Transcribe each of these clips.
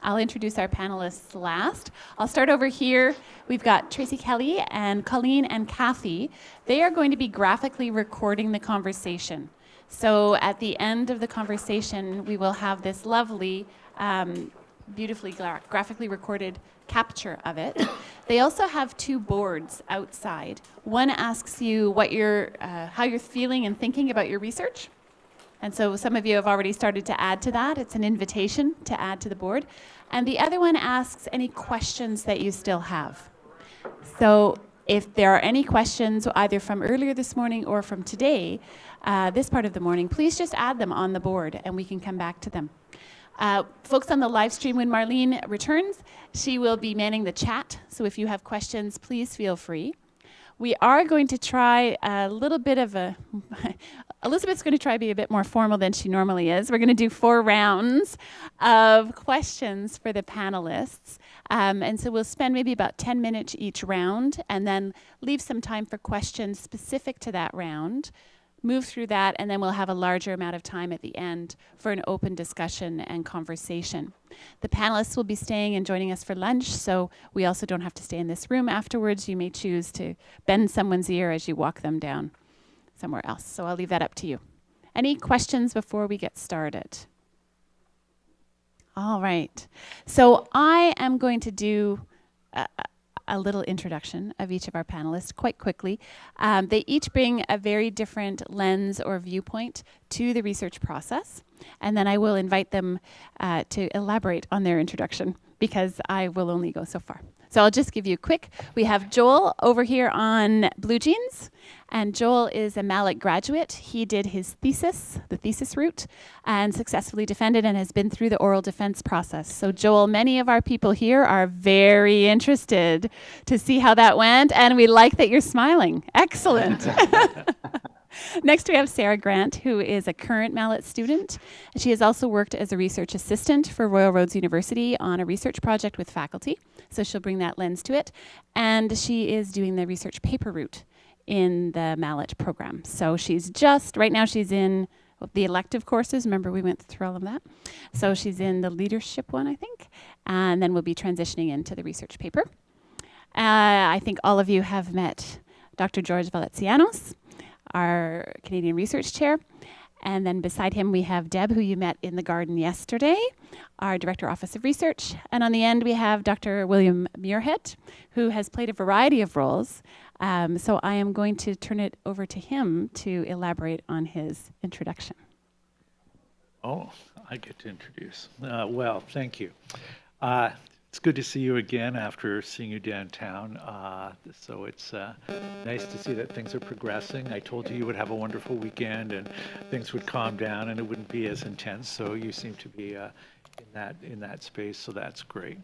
I'll introduce our panelists last. I'll start over here. We've got Tracy Kelly and Colleen and Kathy. They are going to be graphically recording the conversation. So at the end of the conversation, we will have this lovely, beautifully graphically recorded capture of it. They also have two boards outside. One asks you what how you're feeling and thinking about your research. And so some of you have already started to add to that. It's an invitation to add to the board. And the other one asks any questions that you still have. So if there are any questions either from earlier this morning or from today, this part of the morning, please just add them on the board and we can come back to them. Folks on the live stream, when Marlene returns, she will be manning the chat. So if you have questions, please feel free. We are going to try a little bit of Elizabeth's going to try to be a bit more formal than she normally is. We're going to do 4 rounds of questions for the panelists. And so we'll spend maybe about 10 minutes each round and then leave some time for questions specific to that round. Move through that, and then we'll have a larger amount of time at the end for an open discussion and conversation. The panelists will be staying and joining us for lunch, so we also don't have to stay in this room afterwards. You may choose to bend someone's ear as you walk them down somewhere else. So I'll leave that up to you. Any questions before we get started? All right. So I am going to do a little introduction of each of our panelists quite quickly. They each bring a very different lens or viewpoint to the research process. And then I will invite them to elaborate on their introduction because I will only go so far. So I'll just give you a quick. We have Joel over here on Blue Jeans. And Joel is a MALAT graduate. He did his thesis, the thesis route, and successfully defended and has been through the oral defense process. So Joel, many of our people here are very interested to see how that went, and we like that you're smiling. Excellent. Next, we have Sarah Grant, who is a current MALAT student. She has also worked as a research assistant for Royal Roads University on a research project with faculty, so she'll bring that lens to it. And she is doing the research paper route in the MALAT program. So right now she's in the elective courses. Remember, we went through all of that. So she's in the leadership one, I think, and then we'll be transitioning into the research paper. I think all of you have met Dr. George Veletsianos, our Canadian Research Chair. And then beside him, we have Deb, who you met in the garden yesterday, our Director, Office of Research. And on the end, we have Dr. William Muirhead, who has played a variety of roles. So I am going to turn it over to him to elaborate on his introduction. Oh, I get to introduce. Well, thank you. It's good to see you again after seeing you downtown. So it's nice to see that things are progressing. I told you would have a wonderful weekend and things would calm down and it wouldn't be as intense. So you seem to be in that space. So that's great.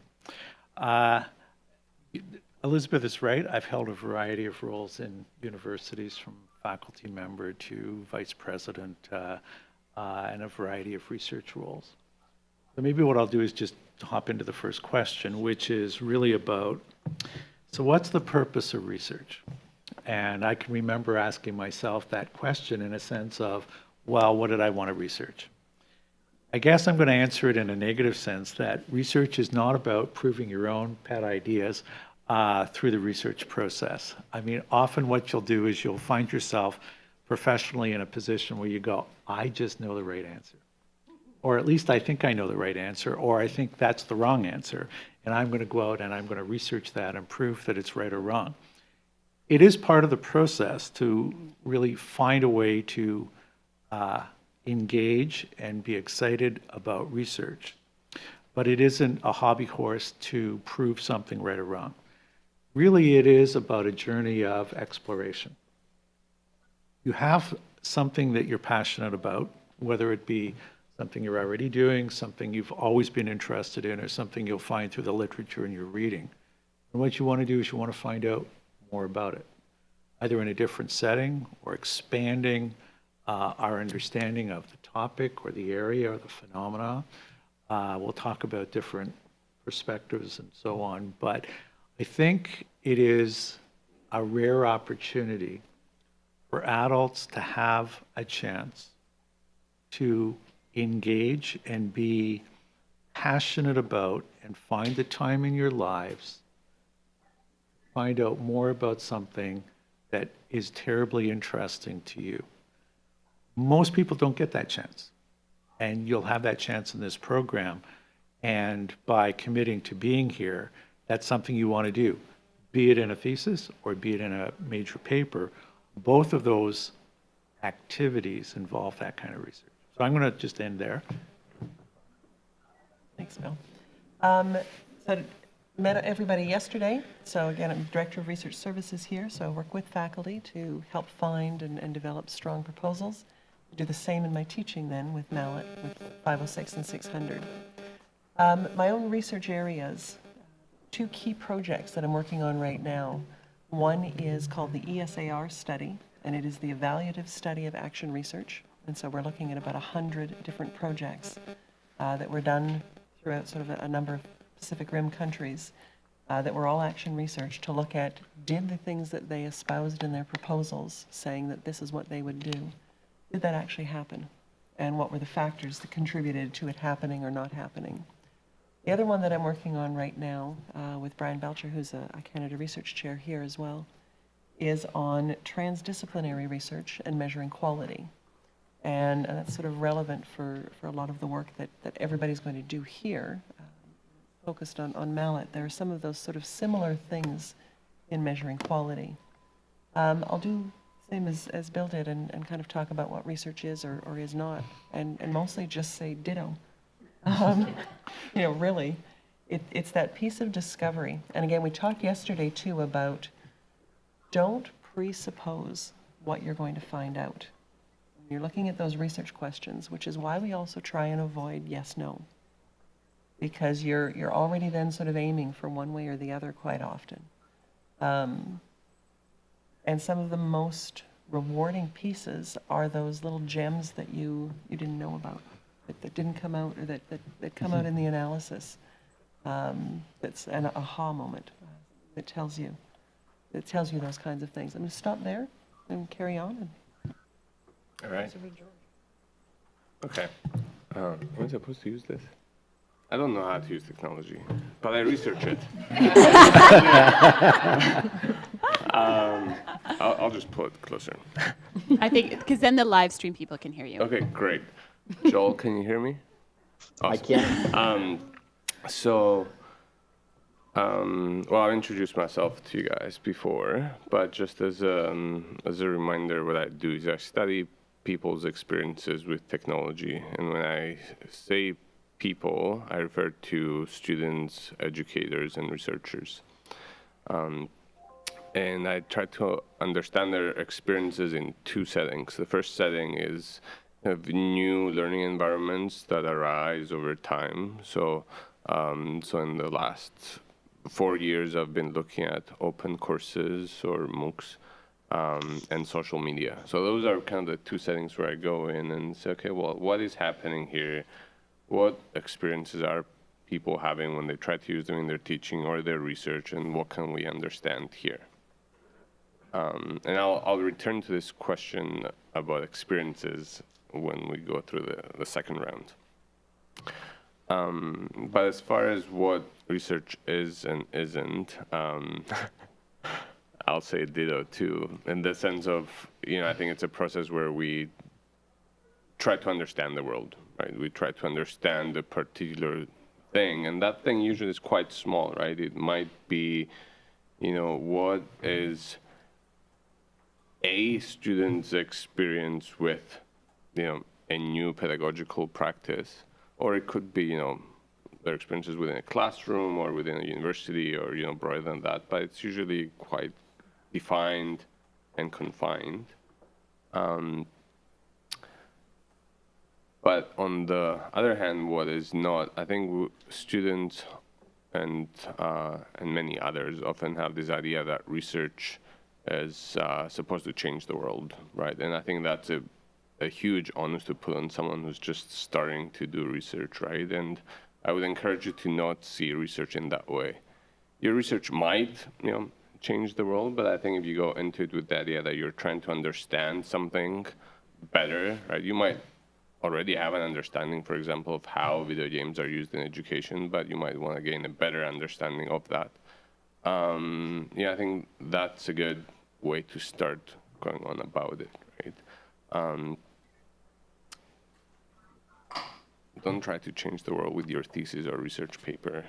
Elizabeth is right. I've held a variety of roles in universities, from faculty member to vice president, and a variety of research roles. So maybe what I'll do is just hop into the first question, which is really about, so what's the purpose of research? And I can remember asking myself that question in a sense of, well, what did I want to research? I guess I'm going to answer it in a negative sense, that research is not about proving your own pet ideas through the research process. I mean, often what you'll do is you'll find yourself professionally in a position where you go, I just know the right answer. Or at least I think I know the right answer, or I think that's the wrong answer. And I'm going to go out and I'm going to research that and prove that it's right or wrong. It is part of the process to really find a way to engage and be excited about research. But it isn't a hobby horse to prove something right or wrong. Really, it is about a journey of exploration. You have something that you're passionate about, whether it be something you're already doing, something you've always been interested in, or something you'll find through the literature and your reading. And what you want to do is you want to find out more about it, either in a different setting or expanding our understanding of the topic or the area or the phenomena. We'll talk about different perspectives and so on, but I think it is a rare opportunity for adults to have a chance to engage and be passionate about and find the time in your lives, find out more about something that is terribly interesting to you. Most people don't get that chance. And you'll have that chance in this program. And by committing to being here, that's something you want to do, be it in a thesis or be it in a major paper. Both of those activities involve that kind of research. So I'm going to just end there. Thanks, Bill. So met everybody yesterday. So again, I'm Director of Research Services here, so I work with faculty to help find and develop strong proposals. I do the same in my teaching then with MALAT, with 506 and 600. My own research areas, two key projects that I'm working on right now. One is called the ESAR study, and it is the evaluative study of action research. And so we're looking at about 100 different projects that were done throughout sort of a number of Pacific Rim countries that were all action research to look at, did the things that they espoused in their proposals, saying that this is what they would do, did that actually happen? And what were the factors that contributed to it happening or not happening? The other one that I'm working on right now with Brian Belcher, who's a Canada Research Chair here as well, is on transdisciplinary research and measuring quality. And that's sort of relevant for a lot of the work that everybody's going to do here, focused on MALAT. There are some of those sort of similar things in measuring quality. I'll do the same as Bill did and kind of talk about what research is or is not, and mostly just say ditto. You know, really, it's that piece of discovery. And again, we talked yesterday too about don't presuppose what you're going to find out. You're looking at those research questions, which is why we also try and avoid yes, no. Because you're already then sort of aiming for one way or the other quite often. And some of the most rewarding pieces are those little gems that you didn't know about, that didn't come out, or that come out in the analysis. That's an aha moment that tells you those kinds of things. I'm going to stop there and carry on. All right. Okay. Am I supposed to use this? I don't know how to use technology, but I research it. I'll just pull it closer. I think, because then the live stream people can hear you. Okay, great. Joel, can you hear me? Awesome. I can. Well, I've introduced myself to you guys before, but just as a reminder, what I do is I study people's experiences with technology. And when I say people, I refer to students, educators, and researchers. And I try to understand their experiences in two settings. The first setting is new learning environments that arise over time. So in the last 4 years, I've been looking at open courses or MOOCs and social media. So those are kind of the two settings where I go in and say, okay, well, what is happening here? What experiences are people having when they try to use them in their teaching or their research, and what can we understand here? And I'll return to this question about experiences when we go through the second round. But as far as what research is and isn't, I'll say ditto too, in the sense of, I think it's a process where we try to understand the world, right? We try to understand a particular thing, and that thing usually is quite small, right? It might be, what is a student's experience with, a new pedagogical practice, or it could be, their experiences within a classroom or within a university or, broader than that, but it's usually quite defined and confined. But on the other hand, what is not, I think students and many others often have this idea that research is supposed to change the world, right? And I think that's a huge onus to put on someone who's just starting to do research, right? And I would encourage you to not see research in that way. Your research might, change the world, but I think if you go into it with the idea that you're trying to understand something better, right? You might already have an understanding, for example, of how video games are used in education, but you might want to gain a better understanding of that. Yeah, I think that's a good way to start going on about it, right? Don't try to change the world with your thesis or research paper.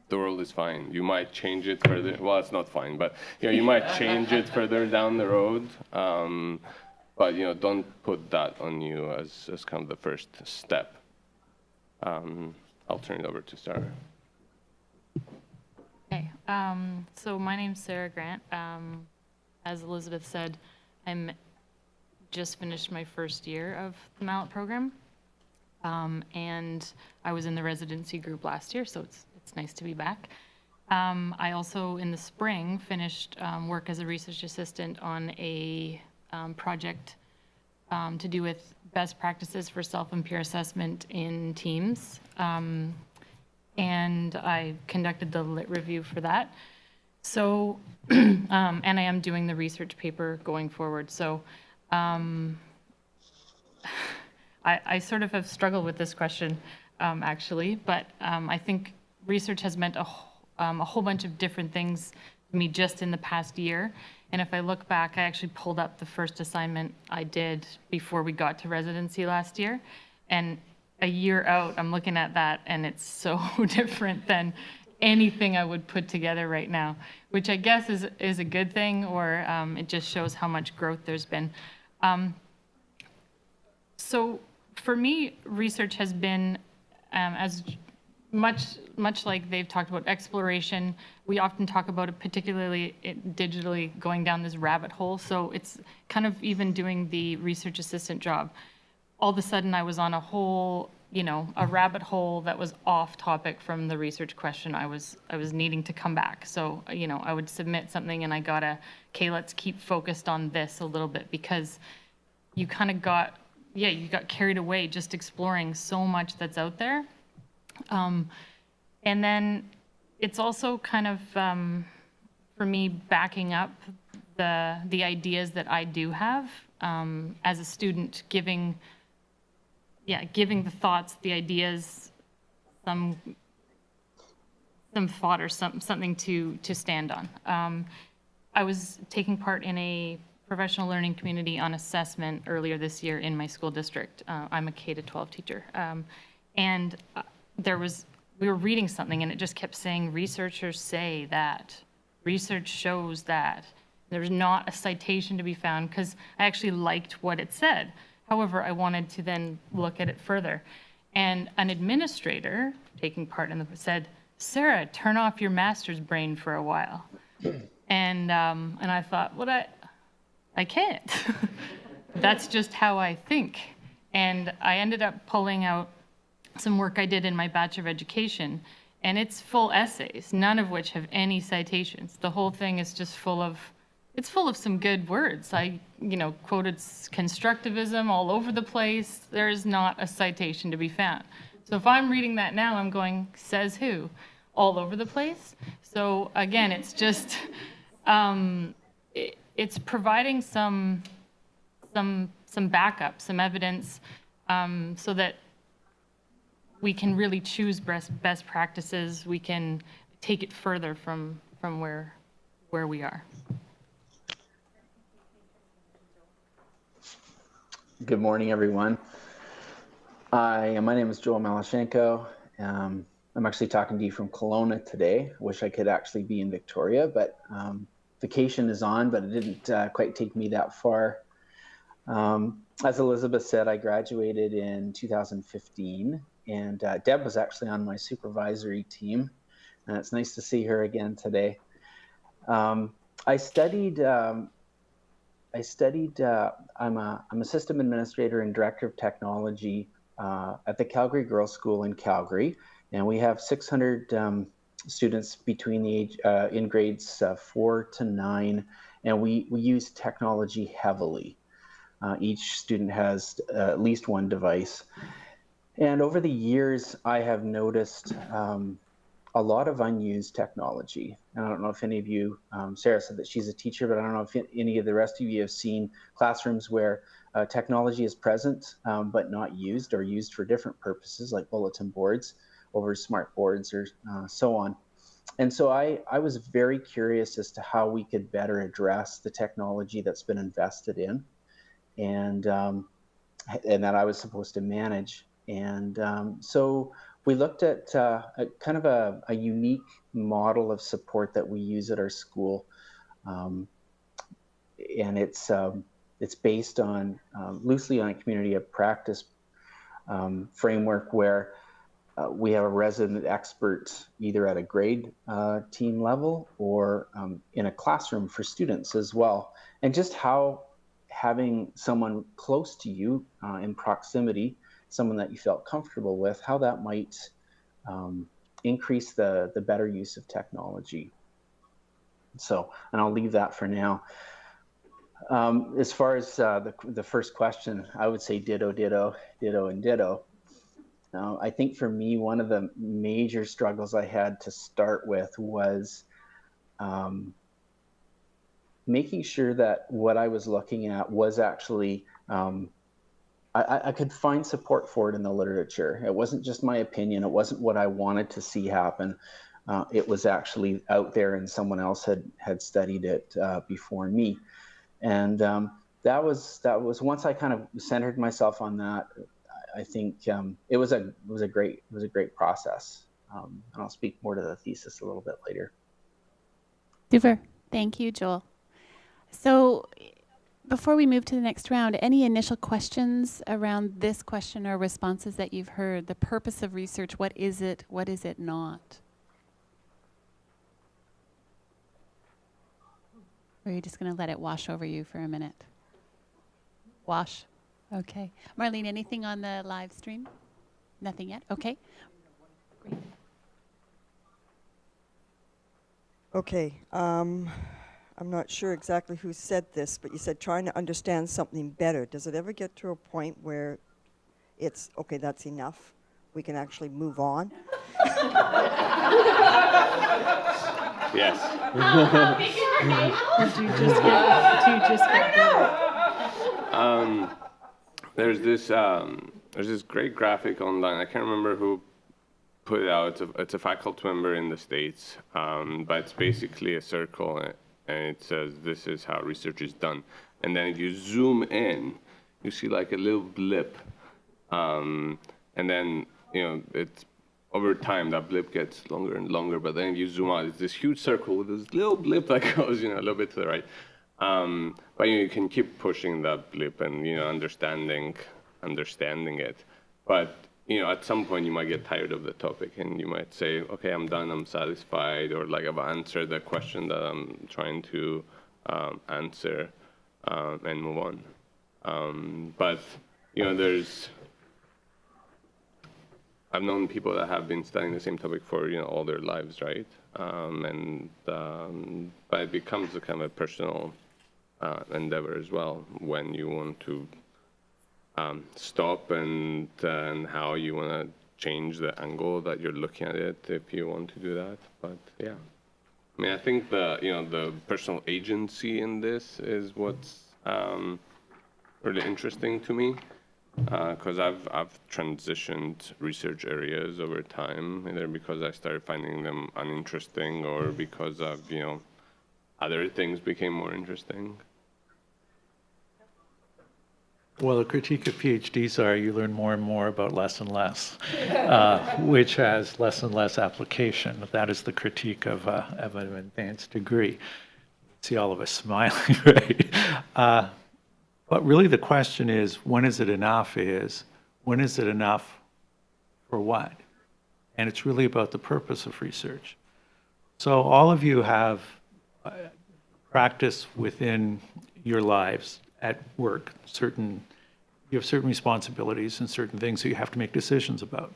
The world is fine. You might change it further. Well, it's not fine, but you might change it further down the road. But don't put that on you as kind of the first step. I'll turn it over to Sarah. Hey, so my name's Sarah Grant. As Elizabeth said, I'm just finished my first year of the MALAT program. And I was in the residency group last year, so it's nice to be back. I also, in the spring, finished work as a research assistant on a project to do with best practices for self and peer assessment in teams. And I conducted the lit review for that. So, and I am doing the research paper going forward. So, I sort of have struggled with this question, actually, but I think research has meant a whole bunch of different things to me just in the past year. And if I look back, I actually pulled up the first assignment I did before we got to residency last year. And a year out, I'm looking at that, and it's so different than anything I would put together right now, which I guess is a good thing, or it just shows how much growth there's been. So for me, research has been as much like they've talked about exploration. We often talk about it, particularly digitally, going down this rabbit hole. So it's kind of even doing the research assistant job. All of a sudden, I was on a whole, a rabbit hole that was off topic from the research question I was needing to come back. So, I would submit something and I gotta, okay, let's keep focused on this a little bit, because you kind of got carried away just exploring so much that's out there. And then it's also kind of, for me, backing up the ideas that I do have as a student, giving the thoughts, the ideas, some thought or something to stand on. I was taking part in a professional learning community on assessment earlier this year in my school district. I'm a K-12 teacher. And we were reading something and it just kept saying, researchers say that, research shows that. There's not a citation to be found, because I actually liked what it said. However, I wanted to then look at it further. And an administrator taking part in said, Sarah, turn off your master's brain for a while. And I thought, I can't. That's just how I think. And I ended up pulling out some work I did in my Bachelor of Education, and it's full essays, none of which have any citations. The whole thing is just full of some good words. I, quoted constructivism all over the place. There is not a citation to be found. So if I'm reading that now, I'm going, says who? All over the place. So again, it's just, it's providing some backup, some evidence, so that we can really choose best practices. We can take it further from where we are. Good morning, everyone. My name is Joel Melashenko. I'm actually talking to you from Kelowna today. I wish I could actually be in Victoria, but vacation is on, but it didn't quite take me that far. As Elizabeth said, I graduated in 2015, and Deb was actually on my supervisory team, and it's nice to see her again today. I studied, I'm a system administrator and director of technology at the Calgary Girls' School in Calgary, and we have 600 students between the age in grades 4 to 9, and we use technology heavily. Each student has at least one device. And over the years, I have noticed a lot of unused technology. And I don't know if any of you, Sarah said that she's a teacher, but I don't know if any of the rest of you have seen classrooms where technology is present, but not used, or used for different purposes like bulletin boards over smart boards or so on. And so I was very curious as to how we could better address the technology that's been invested in, and that I was supposed to manage. And so we looked at a kind of a unique model of support that we use at our school, and it's based on loosely on a community of practice framework where we have a resident expert either at a grade team level or in a classroom for students as well. And just how having someone close to you in proximity, someone that you felt comfortable with, how that might increase the better use of technology. So, and I'll leave that for now. As far as the first question, I would say ditto, ditto, ditto, and ditto. I think for me, one of the major struggles I had to start with was making sure that what I was looking at was actually, I could find support for it in the literature. It wasn't just my opinion. It wasn't what I wanted to see happen. It was actually out there, and someone else had studied it before me. And that was once I kind of centered myself on that. I think it was a great process, and I'll speak more to the thesis a little bit later. Super. Thank you, Joel. So before we move to the next round, any initial questions around this question or responses that you've heard? The purpose of research, what is it? What is it not? Or are you just going to let it wash over you for a minute? Wash. Okay. Marlene, anything on the live stream? Nothing yet? Okay. Great. Okay. I'm not sure exactly who said this, but you said trying to understand something better. Does it ever get to a point where it's, okay, that's enough, we can actually move on? Yes. Or do you just get bored? There's this great graphic online. I can't remember who put it out. It's a faculty member in the States, but it's basically a circle, and it says this is how research is done. And then if you zoom in, you see like a little blip, and then it's over time that blip gets longer and longer. But then if you zoom out, it's this huge circle with this little blip that goes a little bit to the right. But you can keep pushing that blip and understanding it. But at some point you might get tired of the topic and you might say, okay, I'm done, I'm satisfied, or like I've answered the question that I'm trying to answer, and move on. But I've known people that have been studying the same topic for all their lives, right? But it becomes a kind of a personal endeavor as well when you want to stop and how you want to change the angle that you're looking at it if you want to do that. But yeah, I mean, I think the personal agency in this is what's really interesting to me, because I've transitioned research areas over time, either because I started finding them uninteresting or because of other things became more interesting. Well, the critique of PhDs are you learn more and more about less and less, which has less and less application. That is the critique of an advanced degree. See all of us smiling, right? But really the question is, when is it enough when is it enough for what? And it's really about the purpose of research. So all of you have practice within your lives at work. You have certain responsibilities and certain things that you have to make decisions about.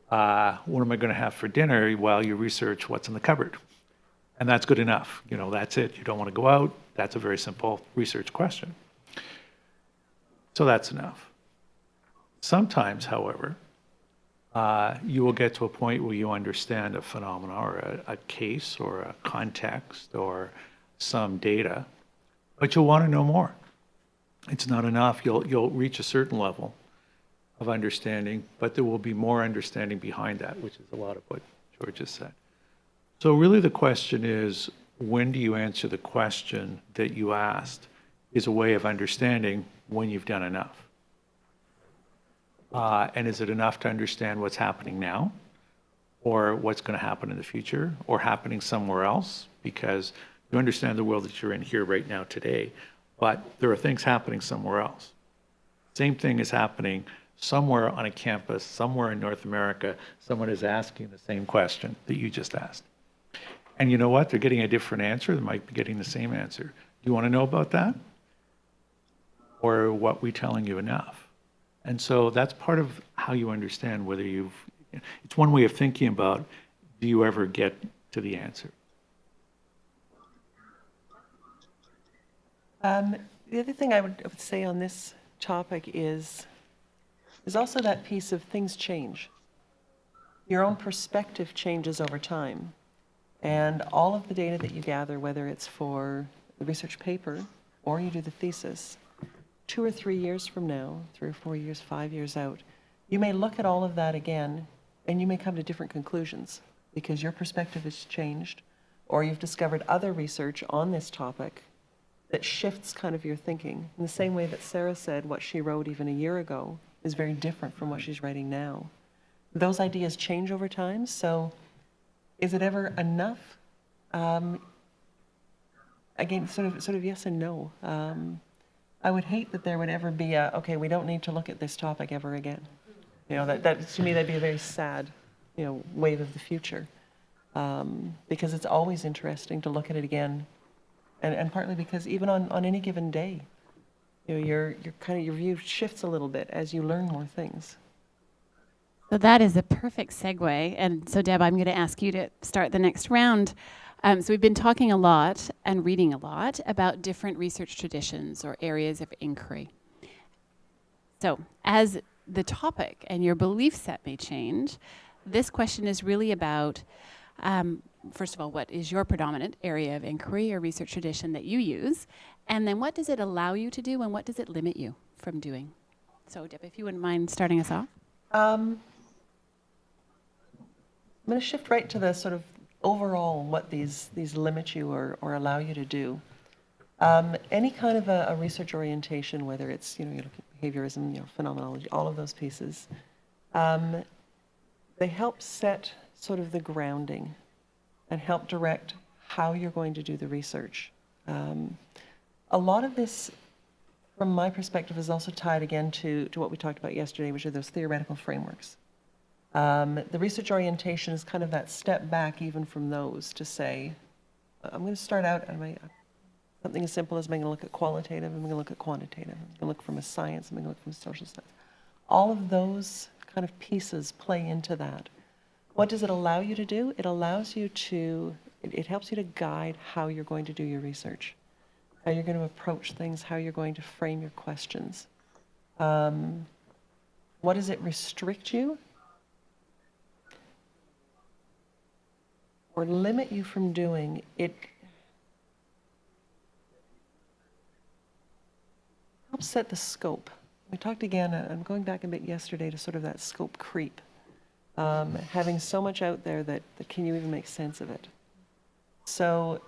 What am I going to have for dinner? Well, you research what's in the cupboard. And that's good enough. That's it. You don't want to go out. That's a very simple research question. So that's enough. Sometimes, however, you will get to a point where you understand a phenomenon or a case or a context or some data, but you'll want to know more. it's not enough. You'll reach a certain level of understanding, but there will be more understanding behind that, which is a lot of what George has said. So really the question is, when do you answer the question that you asked is a way of understanding when you've done enough. And is it enough to understand what's happening now, or what's going to happen in the future, or happening somewhere else? Because you understand the world that you're in here right now today, but there are things happening somewhere else. Same thing is happening somewhere on a campus, somewhere in North America. Someone is asking the same question that you just asked. And you know what? They're getting a different answer. They might be getting the same answer. Do you want to know about that? Or are what we telling you enough? And so that's part of how you understand whether it's one way of thinking about, do you ever get to the answer? The other thing I would say on this topic is also that piece of things change. Your own perspective changes over time. And all of the data that you gather, whether it's for the research paper or you do the thesis, 2 or 3 years from now, 3 or 4 years, 5 years out, you may look at all of that again and you may come to different conclusions because your perspective has changed, or you've discovered other research on this topic that shifts kind of your thinking. In the same way that Sarah said what she wrote even a year ago is very different from what she's writing now. Those ideas change over time, so is it ever enough? Again, sort of yes and no. I would hate that there would ever be okay, we don't need to look at this topic ever again. You know, that to me, that'd be a very sad, wave of the future. Because it's always interesting to look at it again. And partly because even on any given day, your view shifts a little bit as you learn more things. So that is a perfect segue. And so, Deb, I'm going to ask you to start the next round. So we've been talking a lot and reading a lot about different research traditions or areas of inquiry. So as the topic and your belief set may change, this question is really about, first of all, what is your predominant area of inquiry or research tradition that you use? And then what does it allow you to do and what does it limit you from doing? So, Deb, if you wouldn't mind starting us off. I'm going to shift right to the sort of overall what these limit you or allow you to do. Any kind of a research orientation, whether it's you look at behaviorism, phenomenology, all of those pieces, they help set sort of the grounding and help direct how you're going to do the research. A lot of this, from my perspective, is also tied again to what we talked about yesterday, which are those theoretical frameworks. The research orientation is kind of that step back even from those to say, I'm going to start out at something as simple as I'm going to look at qualitative, I'm going to look at quantitative, I'm going to look from a science, I'm going to look from social science. All of those kind of pieces play into that. What does it allow you to do? It allows you to, it helps you to guide how you're going to do your research, how you're going to approach things, how you're going to frame your questions. What does it restrict you or limit you from doing? It helps set the scope. We talked again, I'm going back a bit yesterday to sort of that scope creep. Having so much out there that can you even make sense of it? So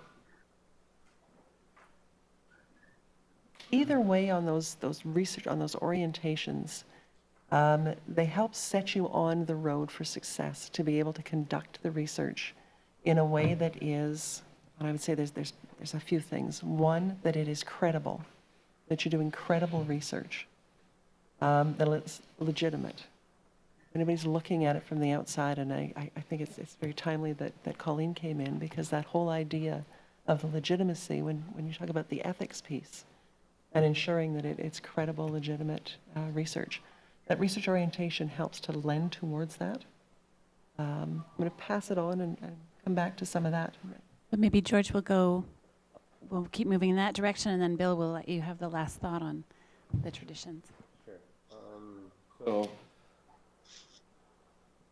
either way on those research, on those orientations, they help set you on the road for success to be able to conduct the research in a way that is, and I would say there's a few things. One, that it is credible, that you're doing credible research, that it's legitimate. Anybody's looking at it from the outside, and I think it's very timely that Colleen came in, because that whole idea of the legitimacy, when you talk about the ethics piece and ensuring that it's credible, legitimate research, that research orientation helps to lend towards that. I'm going to pass it on and come back to some of that. But maybe George we'll keep moving in that direction, and then Bill will let you have the last thought on the traditions. Sure. So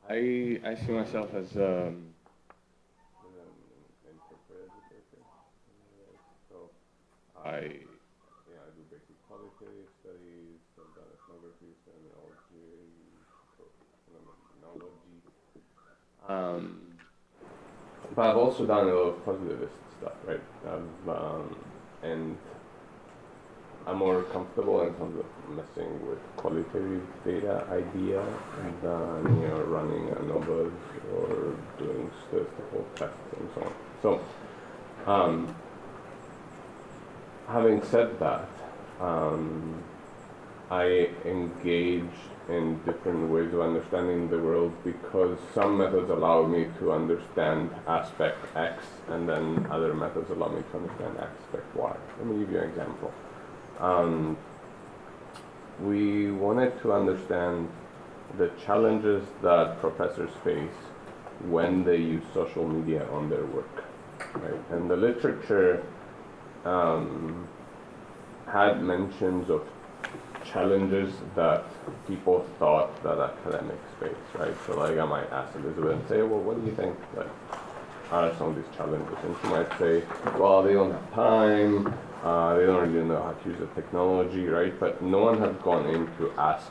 I see myself as an interpretive researcher. So I do basic qualitative But I've also done a lot of positivist stuff, right? And I'm more comfortable in terms of messing with qualitative data idea than running ANOVAs or doing statistical tests and so on. So, having said that, I engage in different ways of understanding the world because some methods allow me to understand aspect X, and then other methods allow me to understand aspect Y. Let me give you an example. We wanted to understand the challenges that professors face when they use social media on their work, right? And the literature had mentions of challenges that people thought that academics face, right? So like I might ask Elizabeth and say, well, what do you think like are some of these challenges? And she might say, well, they don't have time, they don't really know how to use the technology, right? But no one has gone in to ask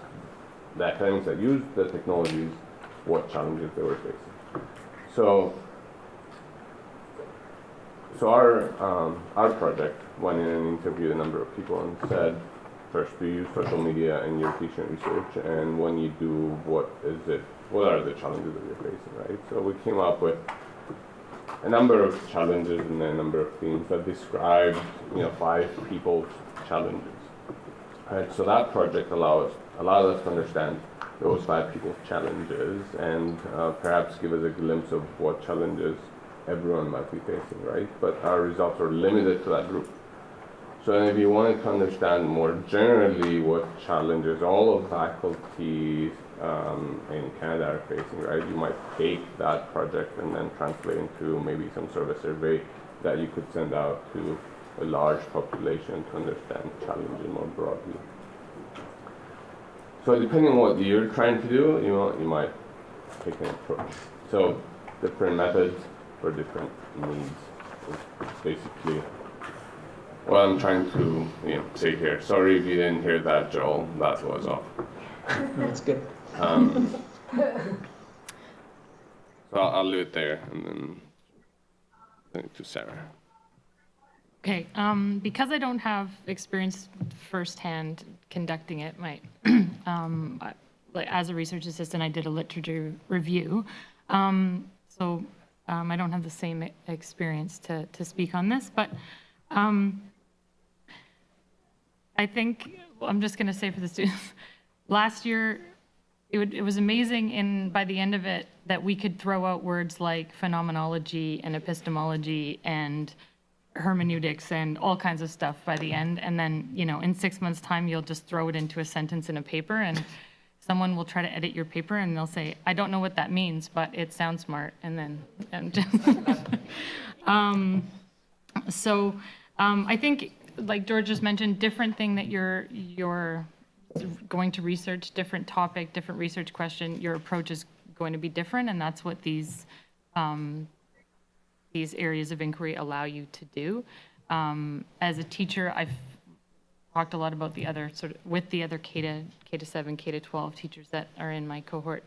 the academics that use the technologies what challenges they were facing. So our project went in and interviewed a number of people and said, first, do you use social media in your teaching research? And when you do, what are the challenges that you're facing, right? So we came up with a number of challenges and a number of themes that described, 5 people's challenges. Right? So that project allowed us to understand those 5 people's challenges and perhaps give us a glimpse of what challenges everyone might be facing, right? But our results are limited to that group. So if you wanted to understand more generally what challenges all of faculty in Canada are facing, right, you might take that project and then translate into maybe some sort of a survey that you could send out to a large population to understand challenges more broadly. So depending on what you're trying to do, you might take an approach. So different methods for different needs is basically what I'm trying to say here. Sorry if you didn't hear that, Joel. That was off. That's good. So I'll leave it there and then send it to Sarah. Okay, because I don't have experience firsthand conducting it, as a research assistant, I did a literature review. So I don't have the same experience to speak on this, but I think, I'm just going to say for the students, last year, it was amazing by the end of it that we could throw out words like phenomenology and epistemology and hermeneutics and all kinds of stuff by the end. And then, in 6 months' time, you'll just throw it into a sentence in a paper and someone will try to edit your paper and they'll say, I don't know what that means, but it sounds smart. And then, so I think, like George just mentioned, different thing that you're going to research, different topic, different research question, your approach is going to be different, and that's what these areas of inquiry allow you to do. As a teacher, I've talked a lot about with the other K-7, K-12 teachers that are in my cohort,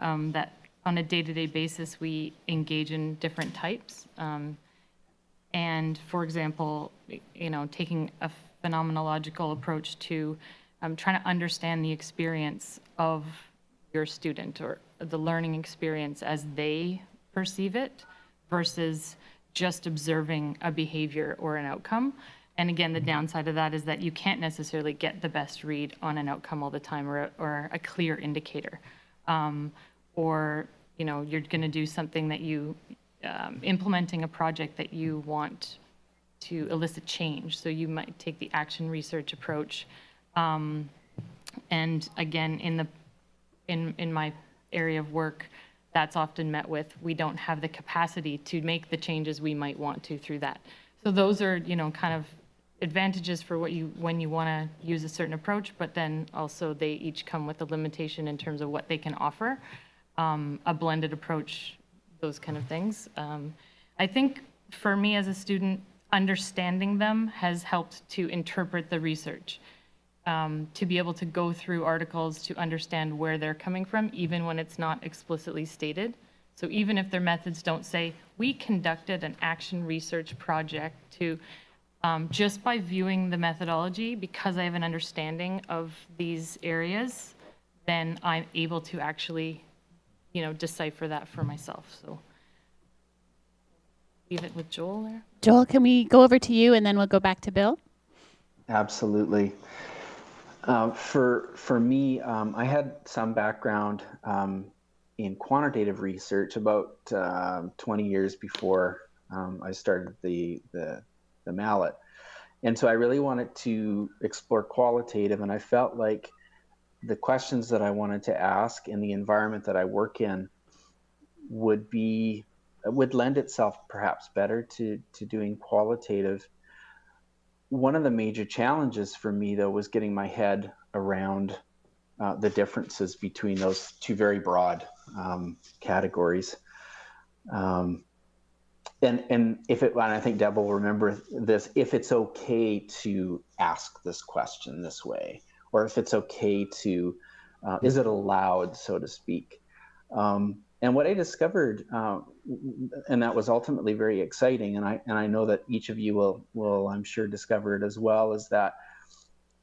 that on a day-to-day basis, we engage in different types. And for example, taking a phenomenological approach to trying to understand the experience of your student or the learning experience as they perceive it versus just observing a behavior or an outcome. And again, the downside of that is that you can't necessarily get the best read on an outcome all the time or a clear indicator. Or, you're going to do something that implementing a project that you want to elicit change. So you might take the action research approach. And again, in my area of work, that's often met with, we don't have the capacity to make the changes we might want to through that. So those are, kind of advantages for when you want to use a certain approach, but then also they each come with a limitation in terms of what they can offer. A blended approach, those kind of things. I think for me as a student, understanding them has helped to interpret the research, to be able to go through articles to understand where they're coming from, even when it's not explicitly stated. So even if their methods don't say, we conducted an action research project to, just by viewing the methodology, because I have an understanding of these areas, then I'm able to actually, decipher that for myself. So leave it with Joel there. Joel, can we go over to you and then we'll go back to Bill? Absolutely. For me, I had some background in quantitative research about 20 years before I started the MALAT. And so I really wanted to explore qualitative, and I felt like the questions that I wanted to ask in the environment that I work in would lend itself perhaps better to doing qualitative. One of the major challenges for me, though, was getting my head around the differences between those two very broad categories. And I think Deb will remember this, if it's okay to ask this question this way, or if it's okay to, is it allowed, so to speak. And what I discovered, and that was ultimately very exciting, and I know that each of you will I'm sure discover it as well, is that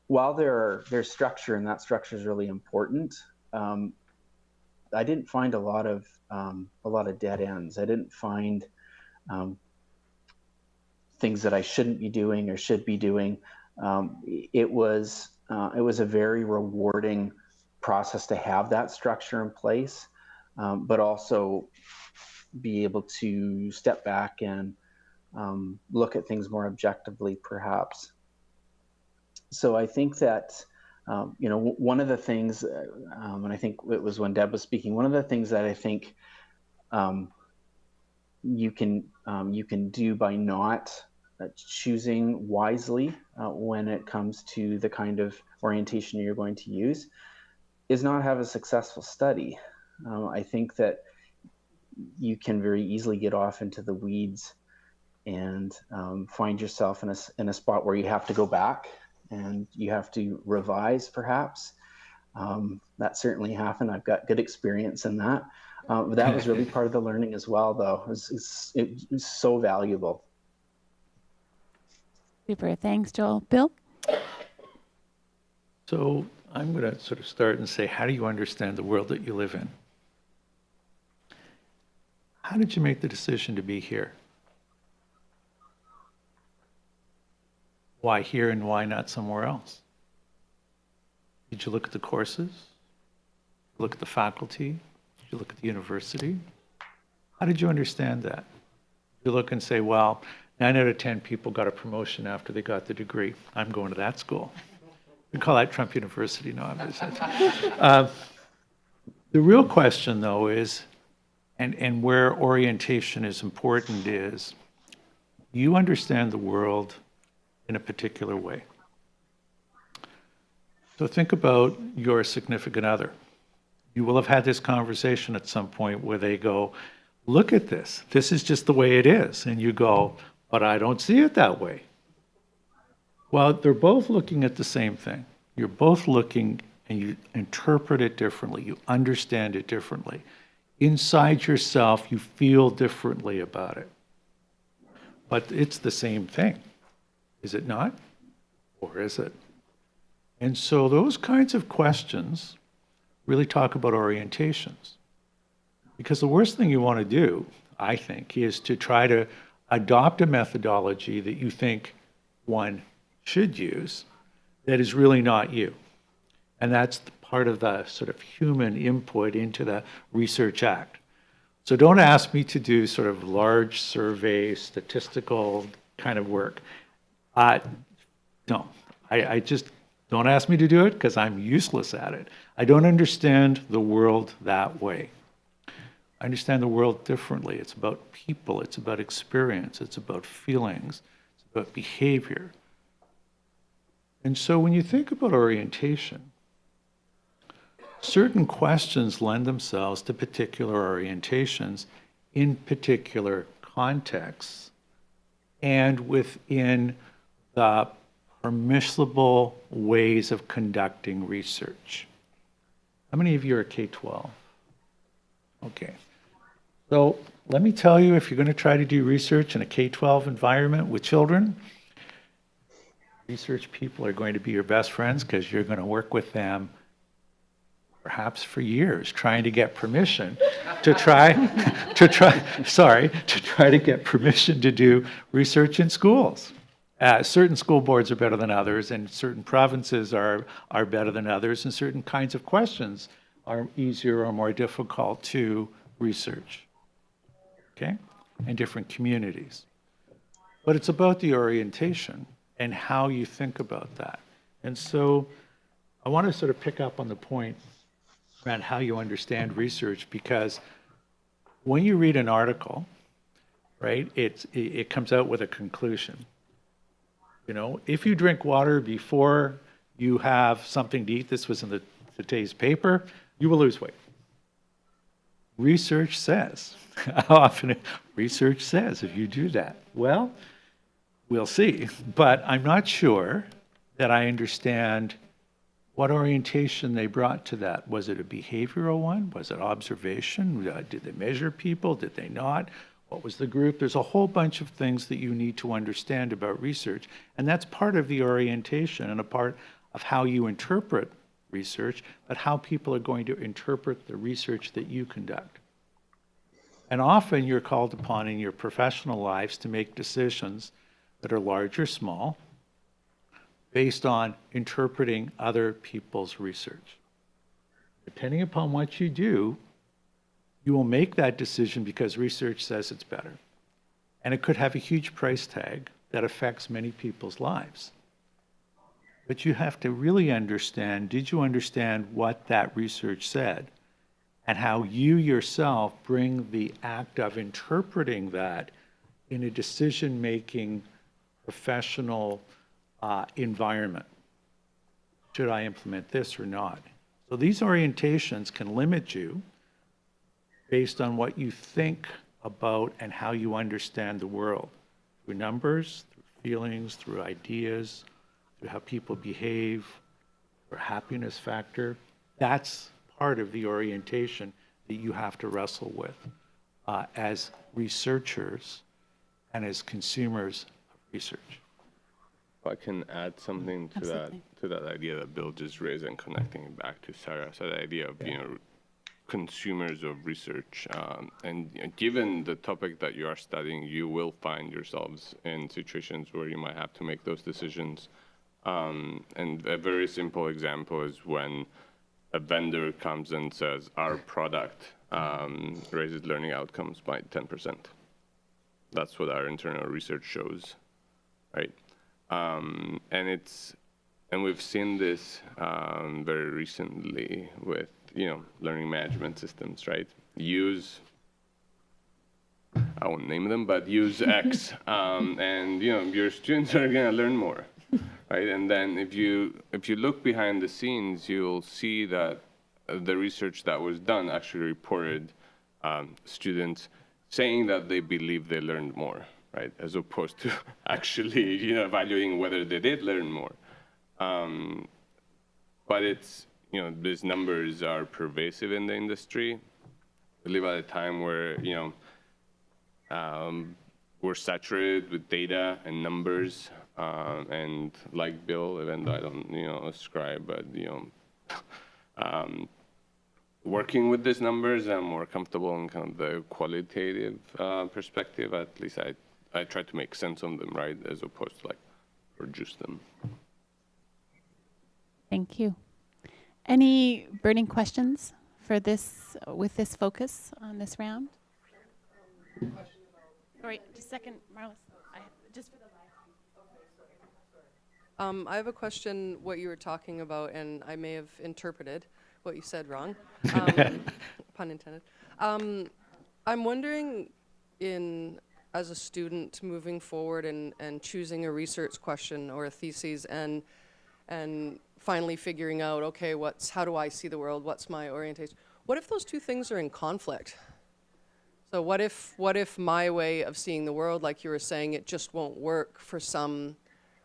while there's structure, and that structure is really important, I didn't find a lot of dead ends. I didn't find things that I shouldn't be doing or should be doing. It was a very rewarding process to have that structure in place, but also be able to step back and look at things more objectively, perhaps. So I think that, one of the things, and I think it was when Deb was speaking, one of the things that I think you can do by not choosing wisely when it comes to the kind of orientation you're going to use is not have a successful study. I think that you can very easily get off into the weeds and find yourself in a spot where you have to go back and you have to revise, perhaps. That certainly happened. I've got good experience in that. But that was really part of the learning as well, though. It was so valuable. Super. Thanks, Joel. Bill? So I'm going to sort of start and say, how do you understand the world that you live in? How did you make the decision to be here? Why here and why not somewhere else? Did you look at the courses? Look at the faculty? Did you look at the university? How did you understand that? You look and say, well, 9 out of 10 people got a promotion after they got the degree. I'm going to that school. We call that Trump University. No, I'm just the real question, though, is, and where orientation is important, is you understand the world in a particular way. So think about your significant other. You will have had this conversation at some point where they go, look at this. This is just the way it is. And you go, but I don't see it that way. Well, they're both looking at the same thing. You're both looking and you interpret it differently. You understand it differently. Inside yourself, you feel differently about it. But it's the same thing. Is it not? Or is it? And so those kinds of questions really talk about orientations. Because the worst thing you want to do, I think, is to try to adopt a methodology that you think one should use that is really not you. And that's part of the sort of human input into the Research Act. So don't ask me to do sort of large survey, statistical kind of work. No, I just don't ask me to do it because I'm useless at it. I don't understand the world that way. I understand the world differently. It's about people, it's about experience, it's about feelings, it's about behavior. And so when you think about orientation, certain questions lend themselves to particular orientations in particular contexts and within the permissible ways of conducting research. How many of you are K-12? Okay. So let me tell you, if you're going to try to do research in a K-12 environment with children, research people are going to be your best friends because you're going to work with them perhaps for years trying to get permission to try to get permission to do research in schools. Certain school boards are better than others, and certain provinces are better than others, and certain kinds of questions are easier or more difficult to research. Okay? And different communities. But it's about the orientation and how you think about that. And so I want to sort of pick up on the point around how you understand research, because when you read an article, right, it comes out with a conclusion. You know, if you drink water before you have something to eat, this was in today's paper, you will lose weight. Research says, how often research says if you do that? Well, we'll see. But I'm not sure that I understand what orientation they brought to that. Was it a behavioral one? Was it observation? Did they measure people? Did they not? What was the group? There's a whole bunch of things that you need to understand about research. And that's part of the orientation and a part of how you interpret research, but how people are going to interpret the research that you conduct. And often you're called upon in your professional lives to make decisions that are large or small based on interpreting other people's research. Depending upon what you do, you will make that decision because research says it's better. And it could have a huge price tag that affects many people's lives. But you have to really understand, did you understand what that research said? And how you yourself bring the act of interpreting that in a decision-making professional environment. Should I implement this or not? So these orientations can limit you based on what you think about and how you understand the world. Through numbers, through feelings, through ideas, through how people behave, through happiness factor. That's part of the orientation that you have to wrestle with as researchers and as consumers of research. If I can add something to that idea that Bill just raised and connecting it back to Sarah, so the idea of consumers of research, and given the topic that you are studying, you will find yourselves in situations where you might have to make those decisions. And a very simple example is when a vendor comes and says, our product raises learning outcomes by 10%. That's what our internal research shows, right? And we've seen this very recently with, learning management systems, right? I won't name them, but use X, and your students are gonna learn more. Right, and then if you look behind the scenes, you'll see that the research that was done actually reported students saying that they believe they learned more, right, as opposed to actually evaluating whether they did learn more. But it's these numbers are pervasive in the industry. We live at a time where we're saturated with data and numbers. And like Bill, even though I don't, ascribe, but, working with these numbers, I'm more comfortable in kind of the qualitative perspective. At least I try to make sense of them, right, as opposed to reduce them. Thank you. Any burning questions for this, with this focus on this round? Sorry, just a second, Marlis. Just for the I have a question, what you were talking about, and I may have interpreted what you said wrong, pun intended. I'm wondering, as a student moving forward and choosing a research question or a thesis and finally figuring out, okay, how do I see the world, what's my orientation? What if those two things are in conflict? So what if my way of seeing the world, like you were saying, it just won't work for some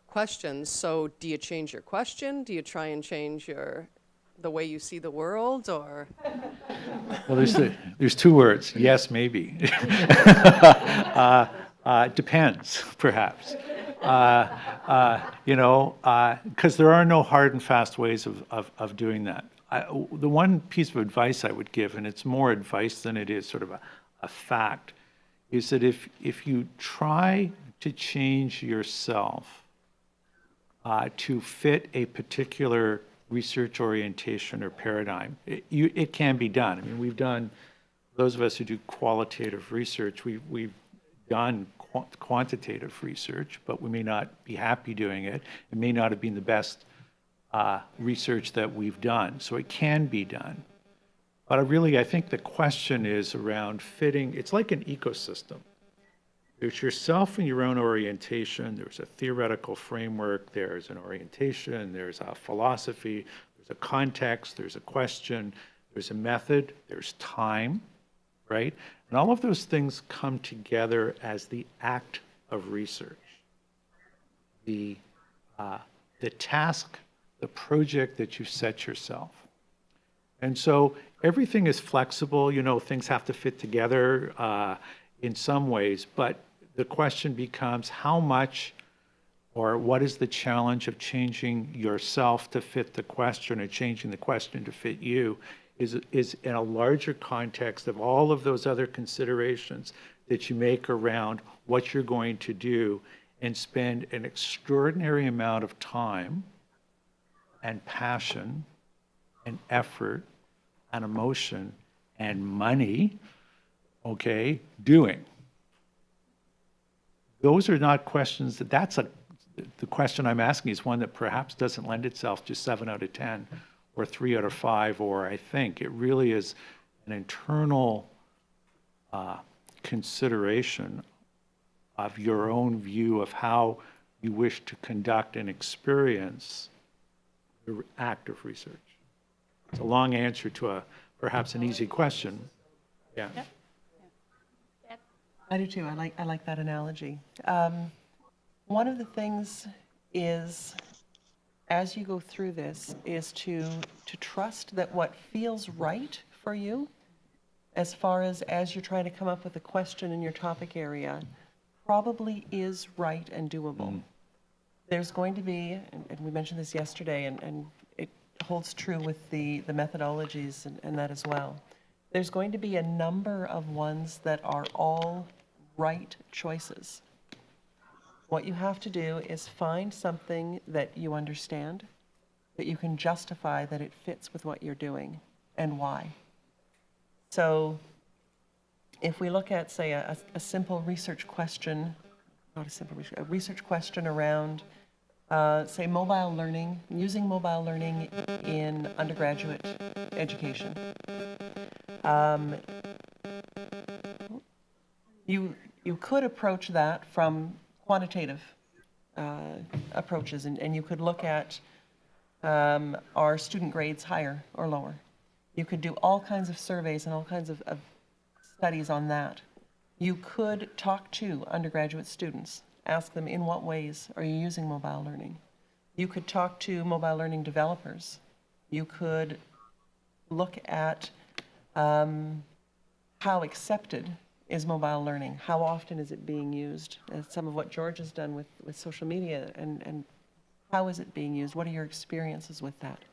questions? So do you change your question? Do you try and change your the way you see the world, or? Well, there's two words, yes, maybe. Depends, perhaps. Because there are no hard and fast ways of doing that. The one piece of advice I would give, and it's more advice than it is sort of a fact, is that if you try to change yourself to fit a particular research orientation or paradigm, it can be done. I mean, we've done, those of us who do qualitative research, we've done quantitative research, but we may not be happy doing it. It may not have been the best research that we've done. So it can be done. But I think the question is around fitting. It's like an ecosystem. There's yourself and your own orientation. There's a theoretical framework. There's an orientation. There's a philosophy. There's a context. There's a question. There's a method. There's time, right? And all of those things come together as the act of research. The task, the project that you set yourself. And so everything is flexible, things have to fit together in some ways, but the question becomes how much or what is the challenge of changing yourself to fit the question or changing the question to fit you is in a larger context of all of those other considerations that you make around what you're going to do and spend an extraordinary amount of time and passion and effort and emotion and money, doing. Those are not questions the question I'm asking is one that perhaps doesn't lend itself to 7 out of 10 or 3 out of 5, or I think it really is an internal consideration of your own view of how you wish to conduct and experience the act of research. It's a long answer to perhaps an easy question. Yeah. Yep. I do too. I like that analogy. One of the things is, as you go through this, is to trust that what feels right for you, as far as you're trying to come up with a question in your topic area, probably is right and doable. There's going to be, and we mentioned this yesterday, and it holds true with the methodologies and that as well. There's going to be a number of ones that are all right choices. What you have to do is find something that you understand, that you can justify that it fits with what you're doing and why. So if we look at, say, a simple research question, a research question around, say, mobile learning, using mobile learning in undergraduate education. You could approach that from quantitative approaches, and you could look at are student grades higher or lower. You could do all kinds of surveys and all kinds of studies on that. You could talk to undergraduate students, ask them in what ways are you using mobile learning. You could talk to mobile learning developers. You could look at how accepted is mobile learning? How often is it being used? Some of what George has done with social media, and how is it being used? What are your experiences with that?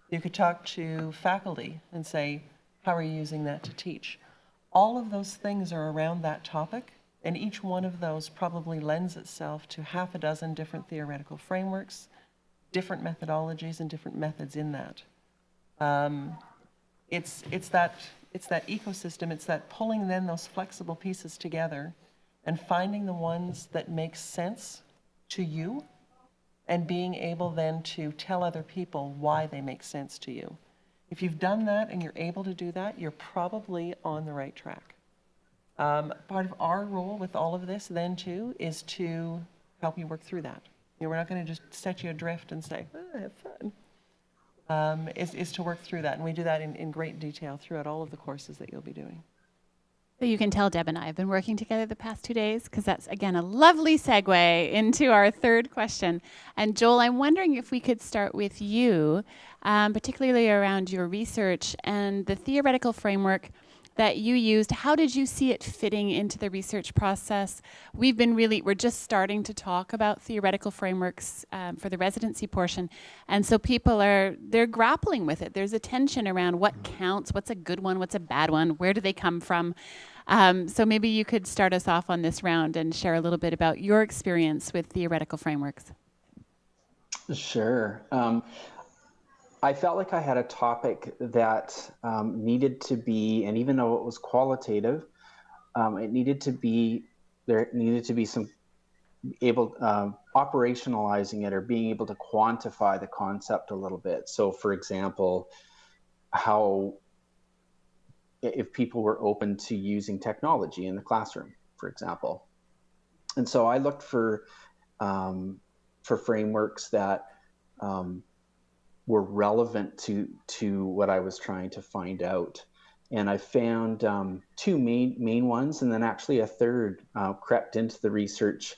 You could talk to faculty and say, how are you using that to teach? All of those things are around that topic, and each one of those probably lends itself to half a dozen different theoretical frameworks, different methodologies, and different methods in that. It's that ecosystem, it's that pulling then those flexible pieces together and finding the ones that make sense to you and being able then to tell other people why they make sense to you. If you've done that and you're able to do that, you're probably on the right track. Part of our role with all of this then too is to help you work through that. We're not going to just set you adrift and say, have fun. Is to work through that. And we do that in great detail throughout all of the courses that you'll be doing. So you can tell Deb and I have been working together the past 2 days, because that's, again, a lovely segue into our third question. And Joel, I'm wondering if we could start with you, particularly around your research and the theoretical framework that you used. How did you see it fitting into the research process? We're just starting to talk about theoretical frameworks for the residency portion. And so they're grappling with it. There's a tension around what counts, what's a good one, what's a bad one, where do they come from? So maybe you could start us off on this round and share a little bit about your experience with theoretical frameworks. Sure. I felt like I had a topic that needed to be, and even though it was qualitative, there needed to be some operationalizing it or being able to quantify the concept a little bit. So, for example, if people were open to using technology in the classroom, for example. And so I looked for frameworks that were relevant to what I was trying to find out. And I found two main ones, and then actually a third crept into the research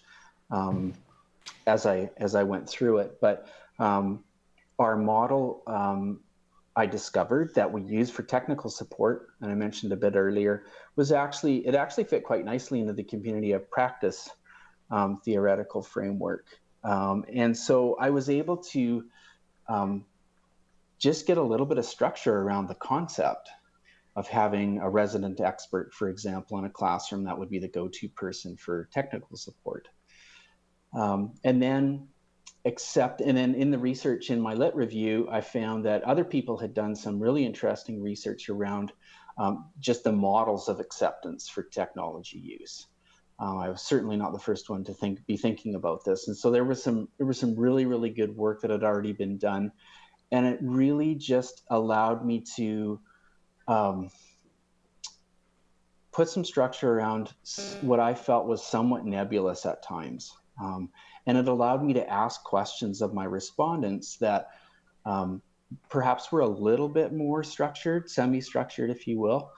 as I went through it. But our model I discovered that we use for technical support, and I mentioned a bit earlier, it actually fit quite nicely into the community of practice theoretical framework. And so I was able to just get a little bit of structure around the concept of having a resident expert, for example, in a classroom that would be the go-to person for technical support. And then in the research in my lit review, I found that other people had done some really interesting research around just the models of acceptance for technology use. I was certainly not the first one to be thinking about this. And so there was some really, really good work that had already been done. And it really just allowed me to put some structure around what I felt was somewhat nebulous at times. And it allowed me to ask questions of my respondents that perhaps were a little bit more structured, semi-structured, if you will.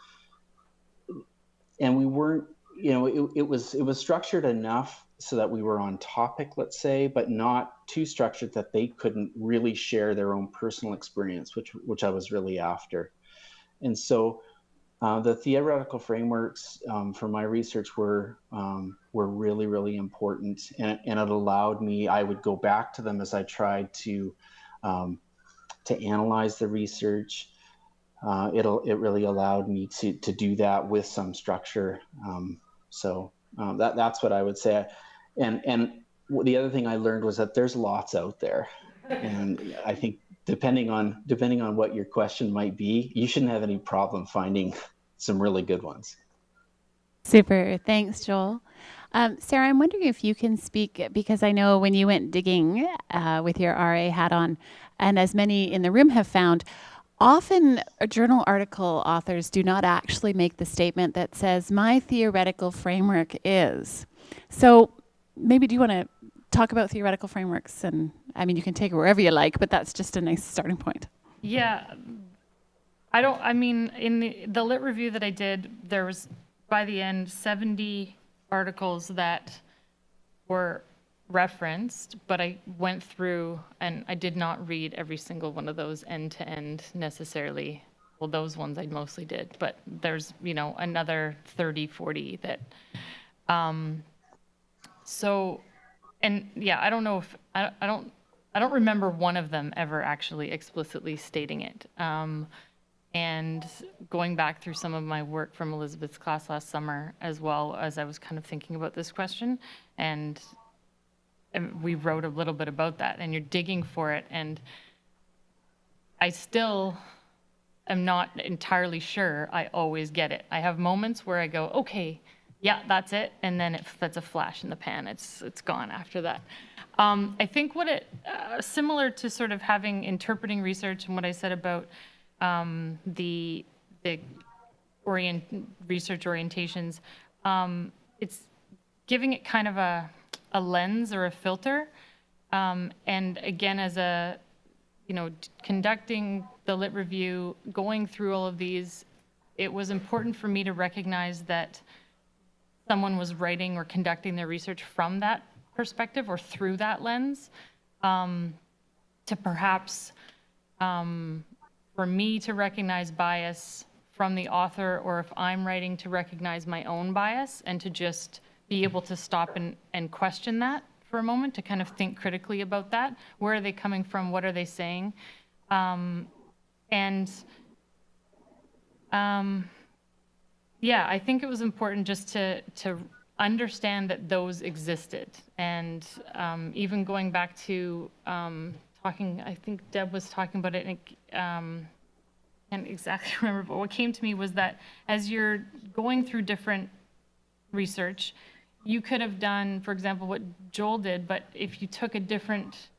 And we weren't, it was structured enough so that we were on topic, let's say, but not too structured that they couldn't really share their own personal experience, which I was really after. And so the theoretical frameworks for my research were really, really important, and it allowed me. I would go back to them as I tried to analyze the research. It really allowed me to do that with some structure. So that's what I would say. And the other thing I learned was that there's lots out there, and I think depending on what your question might be, you shouldn't have any problem finding some really good ones. Super. Thanks, Joel. Sarah, I'm wondering if you can speak, because I know when you went digging with your RA hat on, and as many in the room have found, often journal article authors do not actually make the statement that says, my theoretical framework is. So maybe do you want to talk about theoretical frameworks? And I mean, you can take it wherever you like, but that's just a nice starting point. Yeah. In the lit review that I did, there was, by the end, 70 articles that were referenced, but I went through and I did not read every single one of those end to end necessarily. Well, those ones I mostly did, but there's, another 30, 40 that, I don't know if, I don't remember one of them ever actually explicitly stating it. And going back through some of my work from Elizabeth's class last summer, as well as I was kind of thinking about this question, and we wrote a little bit about that, and you're digging for it, and I still am not entirely sure I always get it. I have moments where I go, okay, yeah, that's it, and then that's a flash in the pan. It's gone after that. I think similar to sort of having interpreting research and what I said about the research orientations, it's giving it kind of a lens or a filter. And again, as conducting the lit review, going through all of these, it was important for me to recognize that someone was writing or conducting their research from that perspective or through that lens, to perhaps, for me to recognize bias from the author, or if I'm writing, to recognize my own bias and to just be able to stop and question that for a moment, to kind of think critically about that. Where are they coming from? What are they saying? Yeah, I think it was important just to understand that those existed. And even going back to talking, I think Deb was talking about it, and can't exactly remember, but what came to me was that as you're going through different research, you could have done, for example, what Joel did, but if you took a different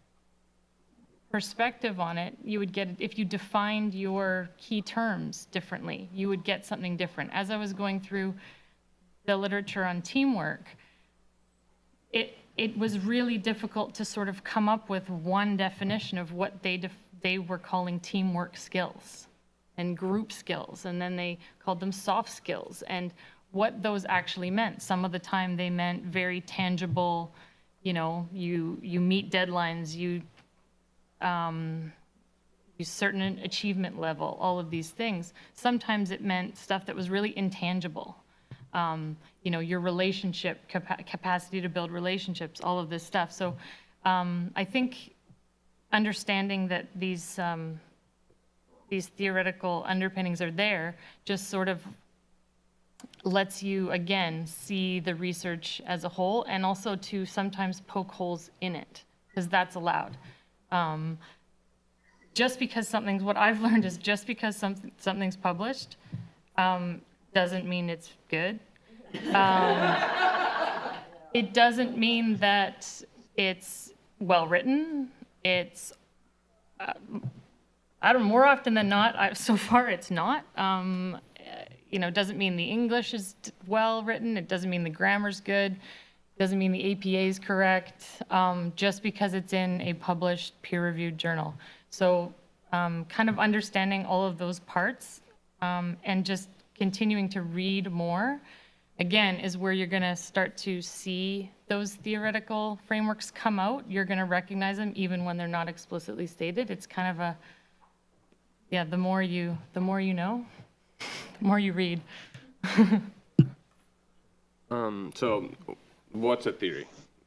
perspective on it, you would get, if you defined your key terms differently, you would get something different. As I was going through the literature on teamwork, it was really difficult to sort of come up with one definition of what they were calling teamwork skills and group skills, and then they called them soft skills, and what those actually meant. Some of the time they meant very tangible, you know, you meet deadlines, you certain achievement level, all of these things. Sometimes it meant stuff that was really intangible. You know, your relationship, capacity to build relationships, all of this stuff. So I think understanding that these theoretical underpinnings are there just sort of lets you, again, see the research as a whole, and also to sometimes poke holes in it, because that's allowed. Just because something's, what I've learned is just because something's published doesn't mean it's good. It doesn't mean that it's well written. It's, I don't know, more often than not, so far it's not. You know, it doesn't mean the English is well written. It doesn't mean the grammar's good. It doesn't mean the APA is correct, just because it's in a published peer-reviewed journal. So kind of understanding all of those parts and just continuing to read more, again, is where you're going to start to see those theoretical frameworks come out. You're going to recognize them even when they're not explicitly stated. It's kind of a, yeah, the more you know, the more you read. So what's a theory?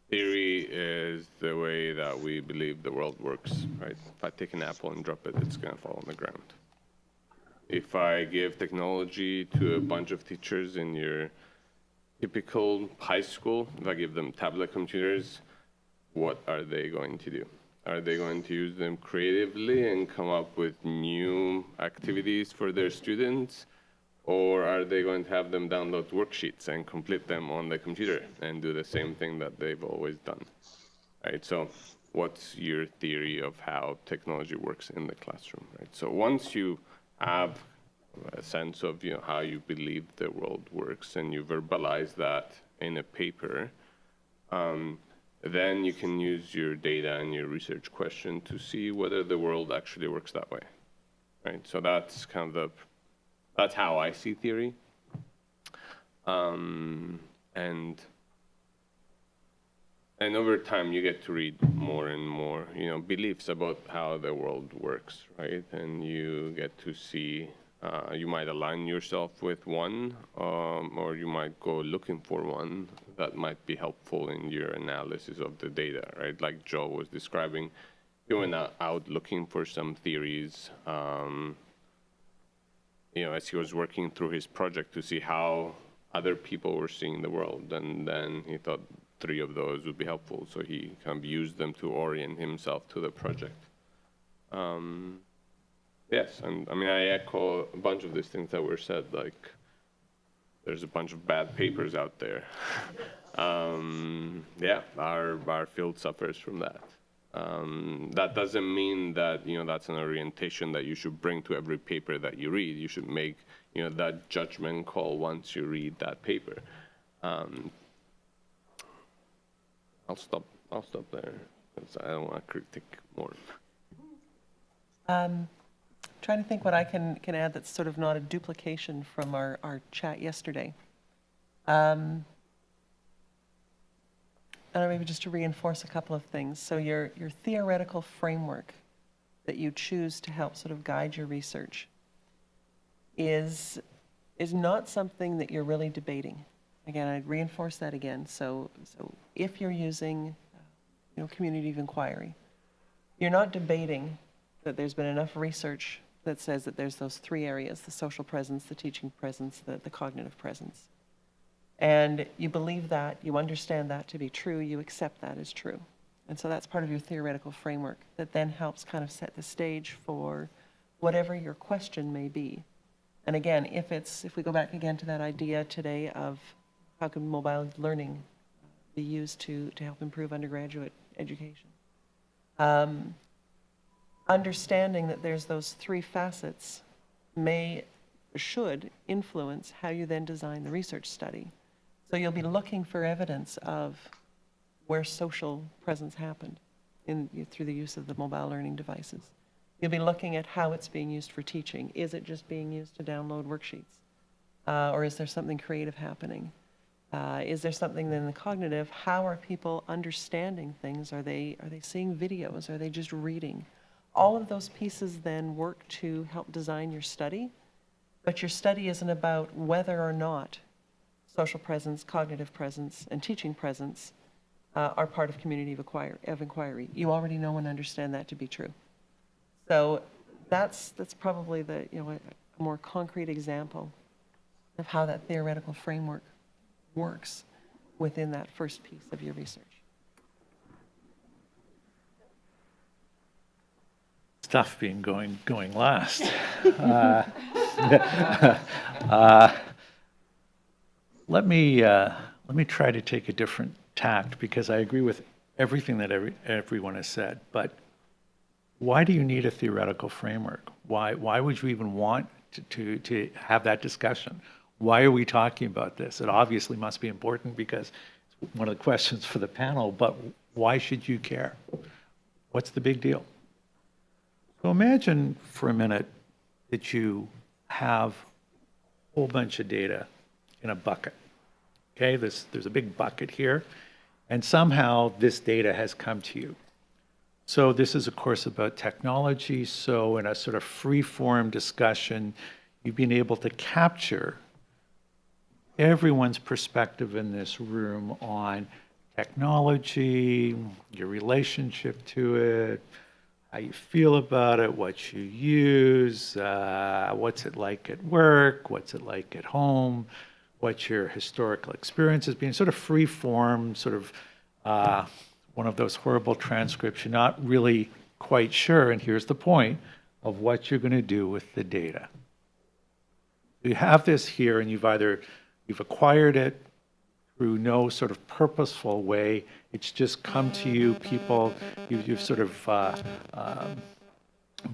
Theory is the way that we believe the world works, right? If I take an apple and drop it, it's going to fall on the ground. If I give technology to a bunch of teachers in your typical high school, if I give them tablet computers, what are they going to do? Are they going to use them creatively and come up with new activities for their students? Or are they going to have them download worksheets and complete them on the computer and do the same thing that they've always done, right? So what's your theory of how technology works in the classroom, right? So once you have a sense of, you know, how you believe the world works and you verbalize that in a paper, then you can use your data and your research question to see whether the world actually works that way, right? So that's kind of that's how I see theory. And over time, you get to read more and more, you know, beliefs about how the world works, right? And you get to see, you might align yourself with one, or you might go looking for one that might be helpful in your analysis of the data, right? Like Joe was describing, you went out looking for some theories, you know, as he was working through his project to see how other people were seeing the world. And then he thought 3 of those would be helpful. So he kind of used them to orient himself to the project. Yes, and I mean, I echo a bunch of these things that were said, like there's a bunch of bad papers out there. Yeah, our field suffers from that. That doesn't mean that, you know, that's an orientation that you should bring to every paper that you read. You should make, you know, that judgment call once you read that paper. I'll stop there because I don't want to critique more. trying to think what I can add that's sort of not a duplication from our chat yesterday. And maybe just to reinforce a couple of things. So your theoretical framework that you choose to help sort of guide your research is not something that you're really debating. Again, I'd reinforce that again. So if you're using, community of inquiry, you're not debating that there's been enough research that says that there's those three areas: the social presence, the teaching presence, the cognitive presence. And you believe that, you understand that to be true, you accept that as true. And so that's part of your theoretical framework that then helps kind of set the stage for whatever your question may be. And again, if we go back again to that idea today of how can mobile learning be used to help improve undergraduate education. Understanding that there's those three facets should influence how you then design the research study. So you'll be looking for evidence of where social presence happened through the use of the mobile learning devices. You'll be looking at how it's being used for teaching. Is it just being used to download worksheets? Or is there something creative happening? Is there something in the cognitive? How are people understanding things? Are they seeing videos? Are they just reading? All of those pieces then work to help design your study, but your study isn't about whether or not social presence, cognitive presence, and teaching presence are part of community of inquiry. You already know and understand that to be true. So that's probably a more concrete example of how that theoretical framework works within that first piece of your research. Stuff being going last. Let me try to take a different tact, because I agree with everything that everyone has said. But why do you need a theoretical framework? Why would you even want to have that discussion? Why are we talking about this? It obviously must be important because it's one of the questions for the panel. But why should you care? What's the big deal? So imagine for a minute that you have a whole bunch of data in a bucket. Okay, there's a big bucket here, and somehow this data has come to you. So this is, of course, about technology. So in a sort of free-form discussion, you've been able to capture everyone's perspective in this room on technology, your relationship to it, how you feel about it, what you use, what's it like at work, what's it like at home, what's your historical experiences being, sort of free form, sort of one of those horrible transcripts. You're not really quite sure, and here's the point, of what you're going to do with the data. You have this here, and you've acquired it through no sort of purposeful way. It's just come to you. People, you've sort of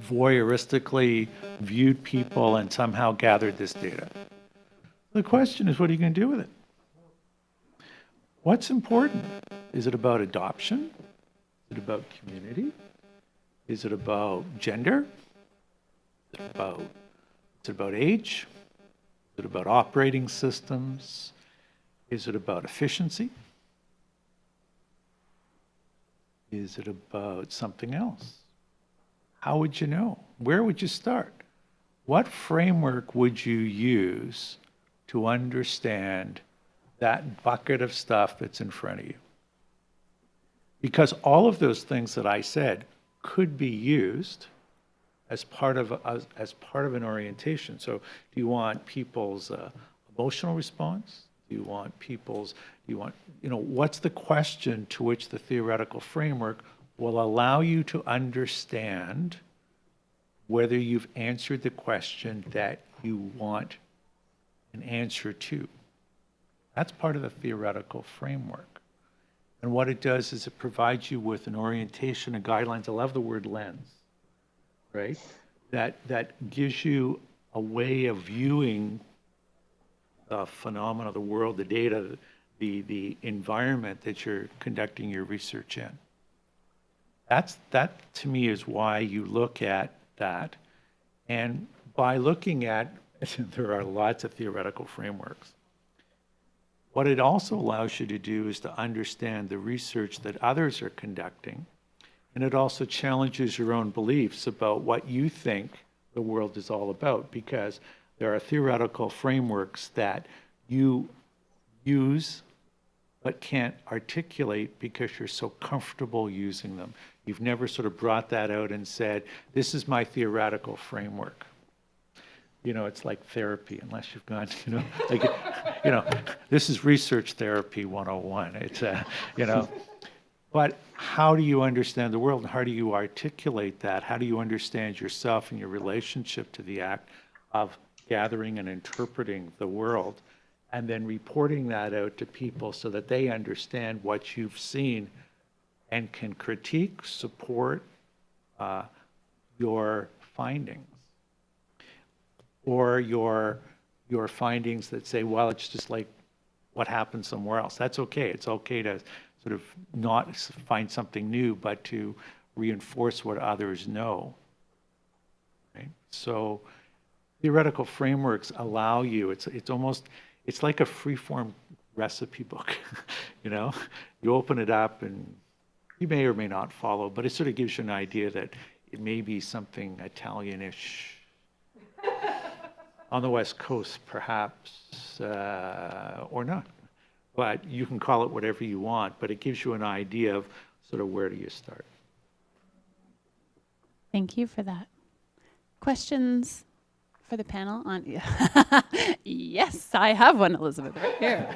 voyeuristically viewed people and somehow gathered this data. The question is, what are you going to do with it? What's important? Is it about adoption? Is it about community? Is it about gender? Is it about age? Is it about operating systems? Is it about efficiency? Is it about something else? How would you know? Where would you start? What framework would you use to understand that bucket of stuff that's in front of you? Because all of those things that I said could be used as part of an orientation. So do you want people's emotional response? Do you want what's the question to which the theoretical framework will allow you to understand whether you've answered the question that you want an answer to? That's part of the theoretical framework. And what it does is it provides you with an orientation and guidelines. I love the word lens, right? That gives you a way of viewing the phenomena, the world, the data, the environment that you're conducting your research in. That to me is why you look at that And by looking at, there are lots of theoretical frameworks. What it also allows you to do is to understand the research that others are conducting. And it also challenges your own beliefs about what you think the world is all about, because there are theoretical frameworks that you use but can't articulate because you're so comfortable using them. You've never sort of brought that out and said, this is my theoretical framework. You know, it's like therapy, unless you've gone, like, this is research therapy 101. It's, but how do you understand the world? And how do you articulate that? How do you understand yourself and your relationship to the act of gathering and interpreting the world, and then reporting that out to people so that they understand what you've seen and can critique, support your findings, or your findings that say, well, it's just like what happened somewhere else. That's okay. It's okay to sort of not find something new, but to reinforce what others know. Right? So theoretical frameworks allow you, it's like a free-form recipe book. You open it up and you may or may not follow, but it sort of gives you an idea that it may be something Italianish on the West Coast, perhaps, or not. But you can call it whatever you want, but it gives you an idea of sort of where do you start. Thank you for that. Questions for the panel on? Yes, I have one, Elizabeth, right here.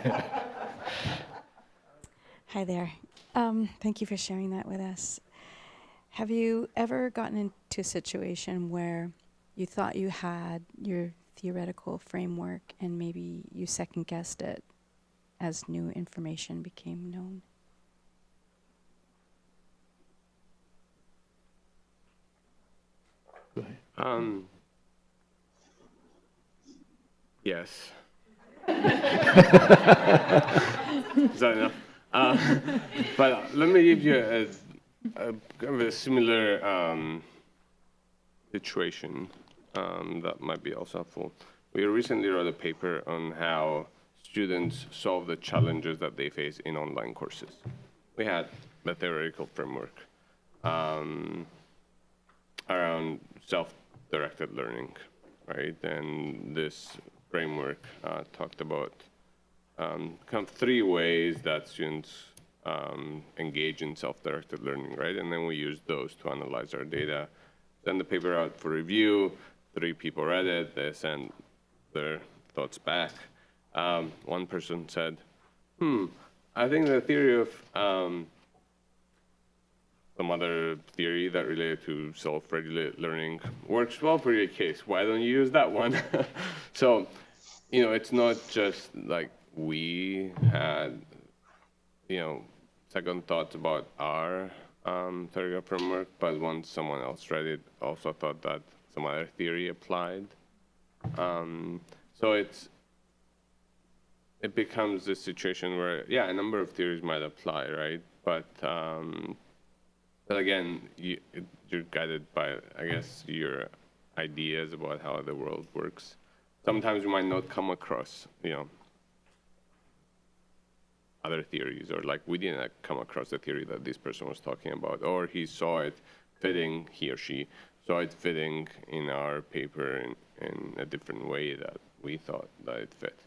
Hi there. Thank you for sharing that with us. Have you ever gotten into a situation where you thought you had your theoretical framework and maybe you second-guessed it as new information became known? Go ahead. Yes. Is that enough? But let me give you a kind of a similar situation that might be also helpful. We recently wrote a paper on how students solve the challenges that they face in online courses. We had the theoretical framework around self-directed learning, right? And this framework talked about kind of 3 ways that students engage in self-directed learning, right? And then we used those to analyze our data, send the paper out for review. 3 people read it, they sent their thoughts back. One person said, I think the theory of some other theory that related to self-regulated learning works well for your case. Why don't you use that one? So, it's not just like we had, second thoughts about our theoretical framework, but once someone else read it, also thought that some other theory applied. So it becomes this situation where, a number of theories might apply, right? But again, you're guided by, I guess, your ideas about how the world works. Sometimes you might not come across, other theories, or like we didn't come across the theory that this person was talking about, or he saw it fitting, he or she saw it fitting in our paper in a different way that we thought that it fit.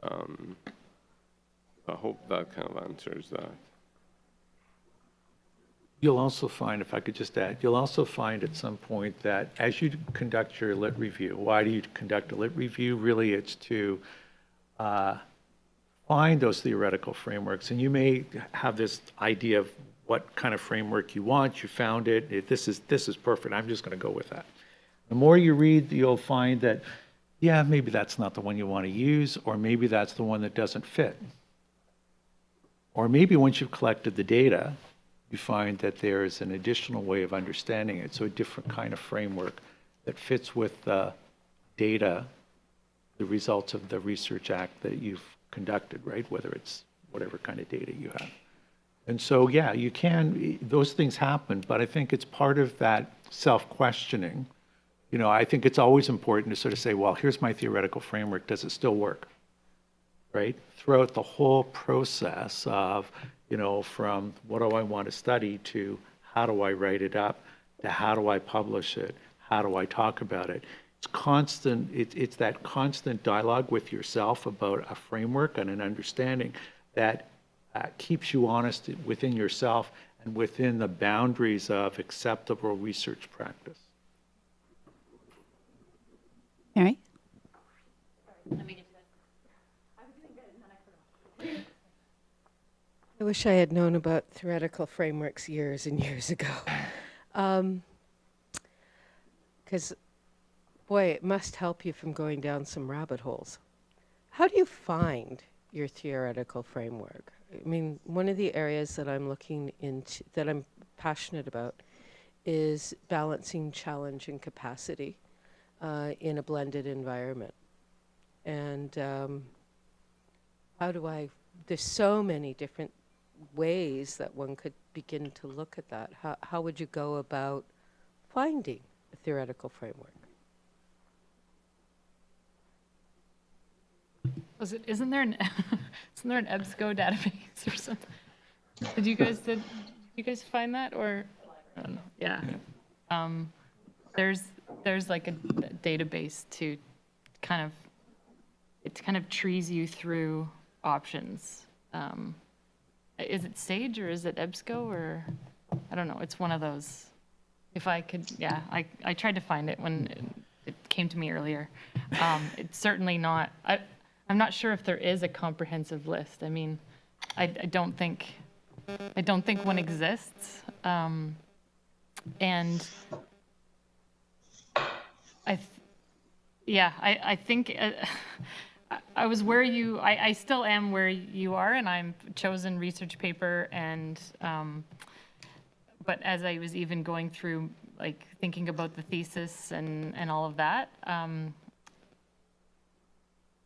I hope that kind of answers that. You'll also find, if I could just add, you'll also find at some point that as you conduct your lit review, why do you conduct a lit review? Really, it's to find those theoretical frameworks. And you may have this idea of what kind of framework you want. You found it. This is perfect. I'm just going to go with that. The more you read, you'll find that, maybe that's not the one you want to use, or maybe that's the one that doesn't fit. Or maybe once you've collected the data, you find that there's an additional way of understanding it, so a different kind of framework that fits with the data, the results of the research act that you've conducted, right? Whether it's whatever kind of data you have. And so, those things happen, but I think it's part of that self-questioning I think it's always important to sort of say, well, here's my theoretical framework. Does it still work? Right? Throughout the whole process of, from what do I want to study to how do I write it up to how do I publish it? How do I talk about it? It's constant. It's that constant dialogue with yourself about a framework and an understanding that keeps you honest within yourself and within the boundaries of acceptable research practice. Mary? I wish I had known about theoretical frameworks years and years ago. Because, boy, it must help you from going down some rabbit holes. How do you find your theoretical framework? I mean, one of the areas that I'm looking into, that I'm passionate about, is balancing challenge and capacity in a blended environment. And how do I, there's so many different ways that one could begin to look at that. How would you go about finding a theoretical framework? Isn't there an EBSCO database or something? Did you guys find that, or I don't know. Yeah. There's like a database to kind of trees you through options. Is it Sage or is it EBSCO, or I don't know. It's one of those. If I could, yeah, I tried to find it when it came to me earlier. It's certainly not. I'm not sure if there is a comprehensive list. I mean, I don't think one exists. And I think I was where I still am where you are, and I'm chosen research paper, and but as I was even going through, like, thinking about the thesis and all of that,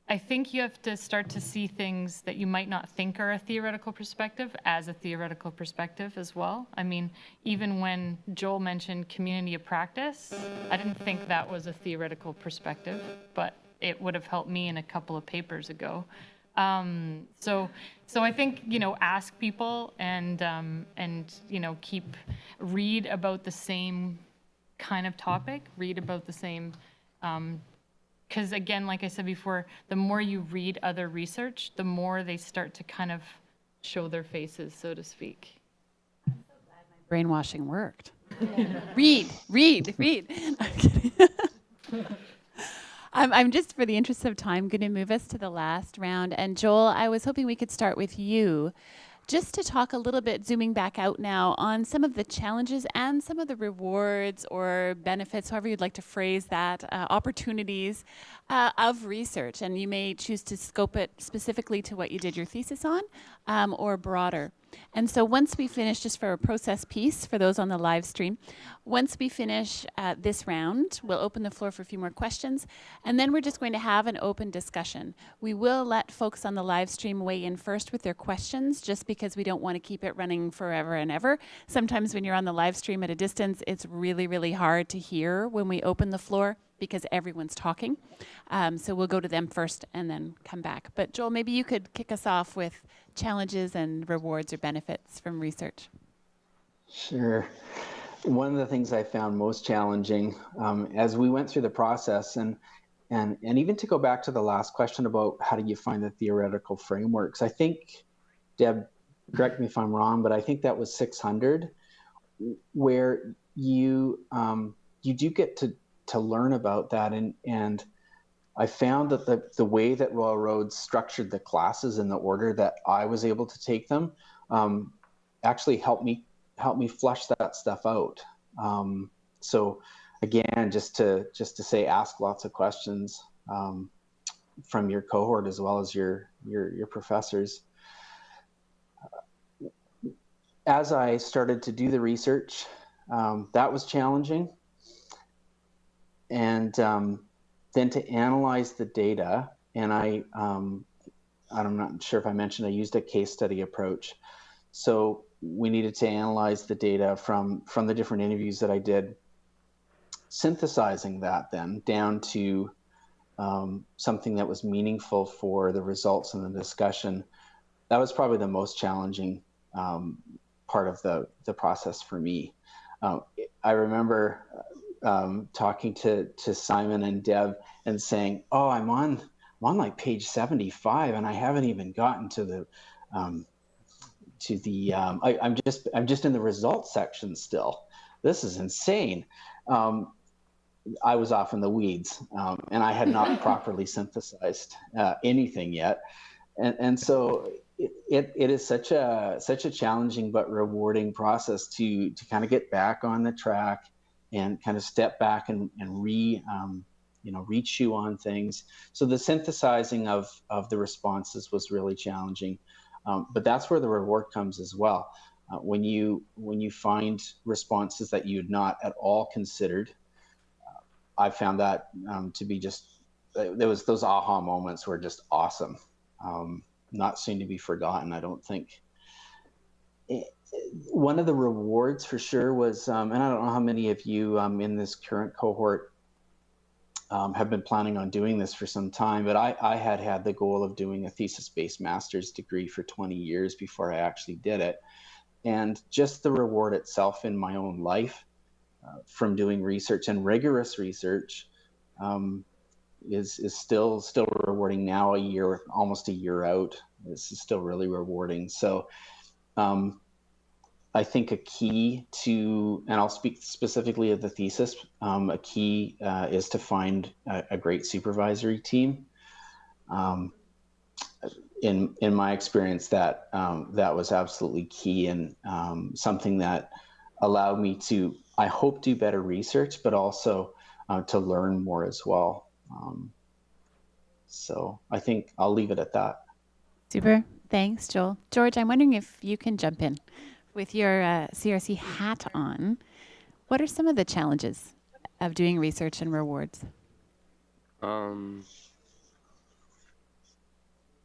I think you have to start to see things that you might not think are a theoretical perspective as a theoretical perspective as well. I mean, even when Joel mentioned community of practice, I didn't think that was a theoretical perspective, but it would have helped me in a couple of papers ago. So I think, ask people and read about the same kind of topic, read about the same, because again, like I said before, the more you read other research, the more they start to kind of show their faces, so to speak. Brainwashing worked. Read. I'm kidding. I'm just, for the interest of time, going to move us to the last round. And Joel, I was hoping we could start with you, just to talk a little bit, zooming back out now, on some of the challenges and some of the rewards or benefits, however you'd like to phrase that, opportunities of research. And you may choose to scope it specifically to what you did your thesis on, or broader. And so once we finish, just for a process piece, for those on the live stream, once we finish this round, we'll open the floor for a few more questions, and then we're just going to have an open discussion. We will let folks on the live stream weigh in first with their questions, just because we don't want to keep it running forever and ever. Sometimes when you're on the live stream at a distance, it's really, really hard to hear when we open the floor, because everyone's talking. So we'll go to them first and then come back. But Joel, maybe you could kick us off with challenges and rewards or benefits from research. Sure. One of the things I found most challenging as we went through the process, and even to go back to the last question about how do you find the theoretical frameworks, I think, Deb, correct me if I'm wrong, but I think that was 600, where you do get to learn about that, and I found that the way that Royal Roads structured the classes in the order that I was able to take them actually helped me flush that stuff out. So again, just to say, ask lots of questions from your cohort as well as your professors. As I started to do the research, that was challenging. And then to analyze the data, and I'm not sure if I mentioned I used a case study approach. So we needed to analyze the data from the different interviews that I did. synthesizing that then down to something that was meaningful for the results and the discussion, that was probably the most challenging part of the process for me. I remember talking to Simon and Deb and saying, "Oh, I'm on like page 75, and I haven't even gotten to the I'm just in the results section still. This is insane." I was off in the weeds, and I had not properly synthesized anything yet, and so it is such a challenging but rewarding process to kind of get back on the track and kind of step back and re-chew on things. So the synthesizing of the responses was really challenging, but that's where the reward comes as well. When you find responses that you had not at all considered, I found that to be just, there was those aha moments were just awesome. Not soon to be forgotten, I don't think. One of the rewards for sure was, and I don't know how many of you in this current cohort have been planning on doing this for some time, but I had the goal of doing a thesis-based master's degree for 20 years before I actually did it. And just the reward itself in my own life from doing research and rigorous research is still rewarding now, almost a year out. This is still really rewarding. So I think a key to, and I'll speak specifically of the thesis, a key is to find a great supervisory team. In my experience, that was absolutely key, and something that allowed me to, I hope, do better research, but also to learn more as well. So I think I'll leave it at that. Super. Thanks, Joel. George, I'm wondering if you can jump in. With your CRC hat on, what are some of the challenges of doing research and rewards? Well,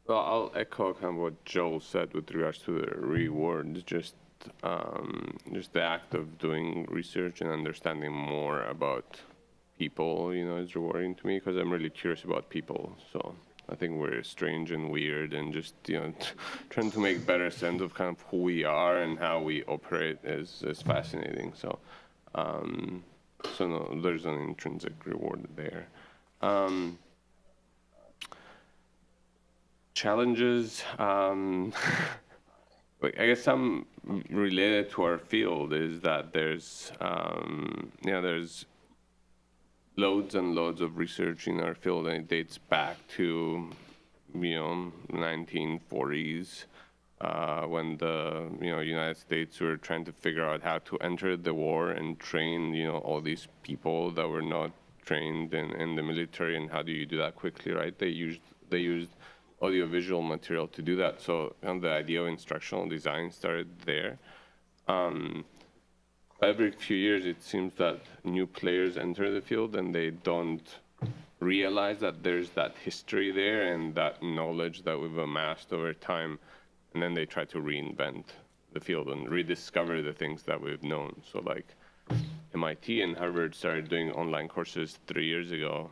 I'll echo kind of what Joel said with regards to the rewards. Just the act of doing research and understanding more about people, is rewarding to me, because I'm really curious about people. So I think we're strange and weird, and just trying to make better sense of kind of who we are and how we operate is fascinating. So no, there's an intrinsic reward there. Challenges, I guess some related to our field is that there's loads and loads of research in our field, and it dates back to 1940s when the United States were trying to figure out how to enter the war and train all these people that were not trained in the military, and how do you do that quickly, right? They used audiovisual material to do that. So the idea of instructional design started there. Every few years, it seems that new players enter the field and they don't realize that there's that history there and that knowledge that we've amassed over time. And then they try to reinvent the field and rediscover the things that we've known. So like MIT and Harvard started doing online courses 3 years ago.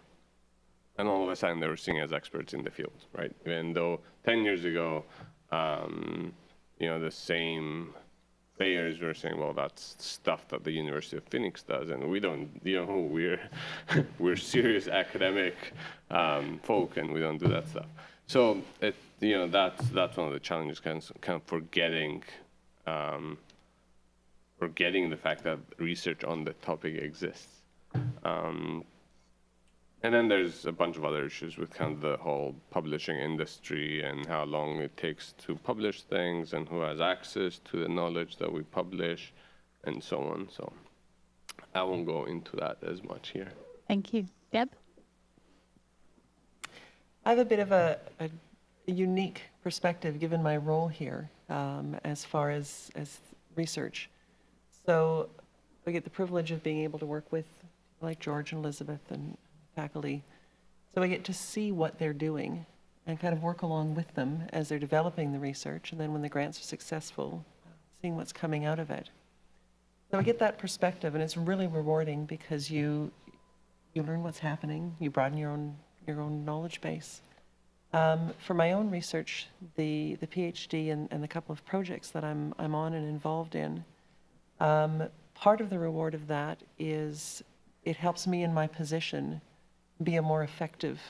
And all of a sudden, they were seen as experts in the field, right? Even though 10 years ago, the same players were saying, well, that's stuff that the University of Phoenix does, and we don't, we're serious academic folk, and we don't do that stuff. So that's one of the challenges, kind of forgetting the fact that research on the topic exists. And then there's a bunch of other issues with kind of the whole publishing industry and how long it takes to publish things and who has access to the knowledge that we publish and so on. So I won't go into that as much here. Thank you. Deb? I have a bit of a unique perspective given my role here as far as research. So I get the privilege of being able to work with like George and Elizabeth and faculty. So I get to see what they're doing and kind of work along with them as they're developing the research, and then when the grants are successful, seeing what's coming out of it. So I get that perspective, and it's really rewarding because you you learn what's happening, you broaden your own knowledge base. For my own research, the PhD and the couple of projects that I'm on and involved in, part of the reward of that is it helps me in my position be more effective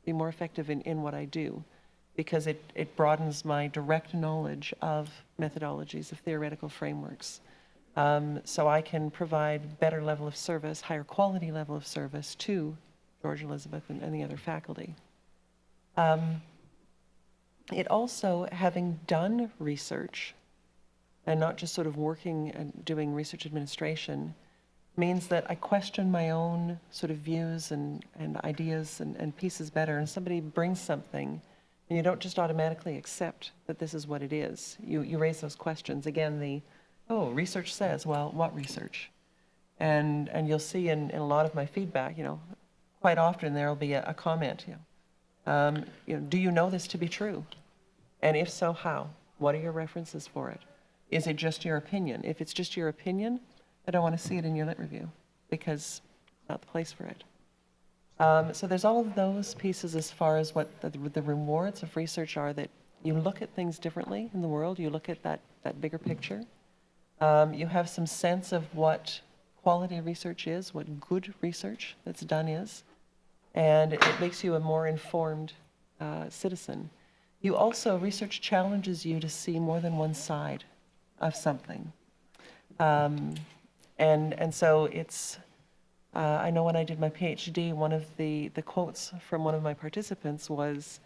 in what I do, because it broadens my direct knowledge of methodologies, of theoretical frameworks. So I can provide better level of service, higher quality level of service to George Elizabeth and the other faculty. It also, having done research, and not just sort of working and doing research administration, means that I question my own sort of views and ideas and pieces better. And somebody brings something, and you don't just automatically accept that this is what it is. You raise those questions. Again, research says, well, what research? And you'll see in a lot of my feedback, quite often there'll be a comment, do you know this to be true? And if so, how? What are your references for it? Is it just your opinion? If it's just your opinion, I don't want to see it in your lit review, because it's not the place for it. So there's all of those pieces as far as what the rewards of research are, that you look at things differently in the world, you look at that bigger picture. You have some sense of what quality research is, what good research that's done is, and it makes you a more informed citizen. You also, research challenges you to see more than one side of something. And so it's, I know when I did my PhD, one of the quotes from one of my participants was,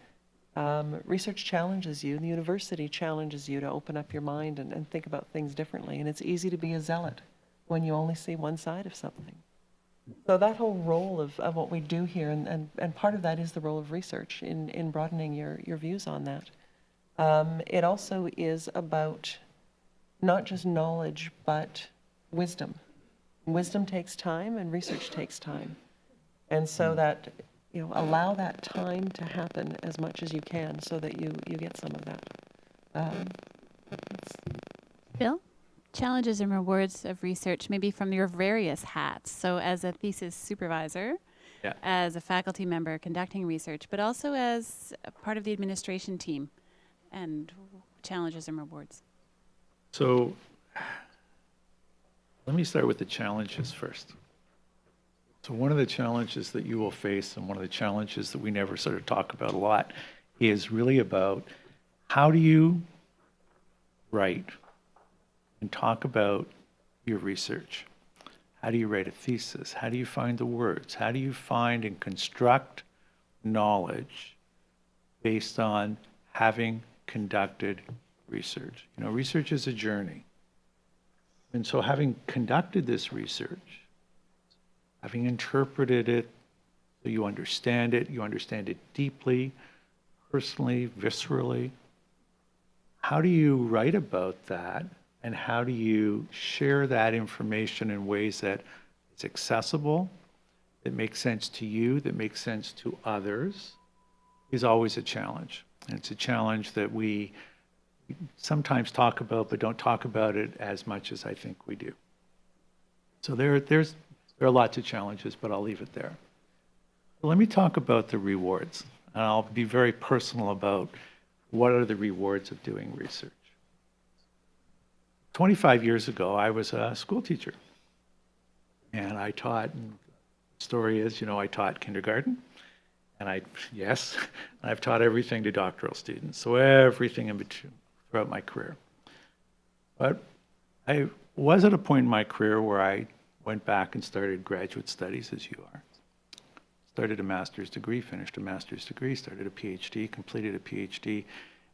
research challenges you, and the university challenges you to open up your mind and think about things differently. And it's easy to be a zealot when you only see one side of something. So that whole role of what we do here, and part of that is the role of research in broadening your views on that. It also is about not just knowledge, but wisdom. Wisdom takes time, and research takes time. And so that, allow that time to happen as much as you can, so that you get some of that. Bill? Challenges and rewards of research, maybe from your various hats. So as a thesis supervisor, as a faculty member conducting research, but also as a part of the administration team, and challenges and rewards. So let me start with the challenges first. So one of the challenges that you will face, and one of the challenges that we never sort of talk about a lot, is really about how do you write and talk about your research? How do you write a thesis? How do you find the words? How do you find and construct knowledge based on having conducted research? Research is a journey. And so having conducted this research, having interpreted it so you understand it deeply, personally, viscerally, how do you write about that? And how do you share that information in ways that it's accessible, that makes sense to you, that makes sense to others, is always a challenge. And it's a challenge that we sometimes talk about, but don't talk about it as much as I think we do. So there are lots of challenges, but I'll leave it there. So let me talk about the rewards. And I'll be very personal about what are the rewards of doing research. 25 years ago, I was a school teacher. And I taught, and the story is, I taught kindergarten. And I've taught everything to doctoral students. So everything in between throughout my career. But I was at a point in my career where I went back and started graduate studies, as you are. Started a master's degree, finished a master's degree, started a PhD, completed a PhD.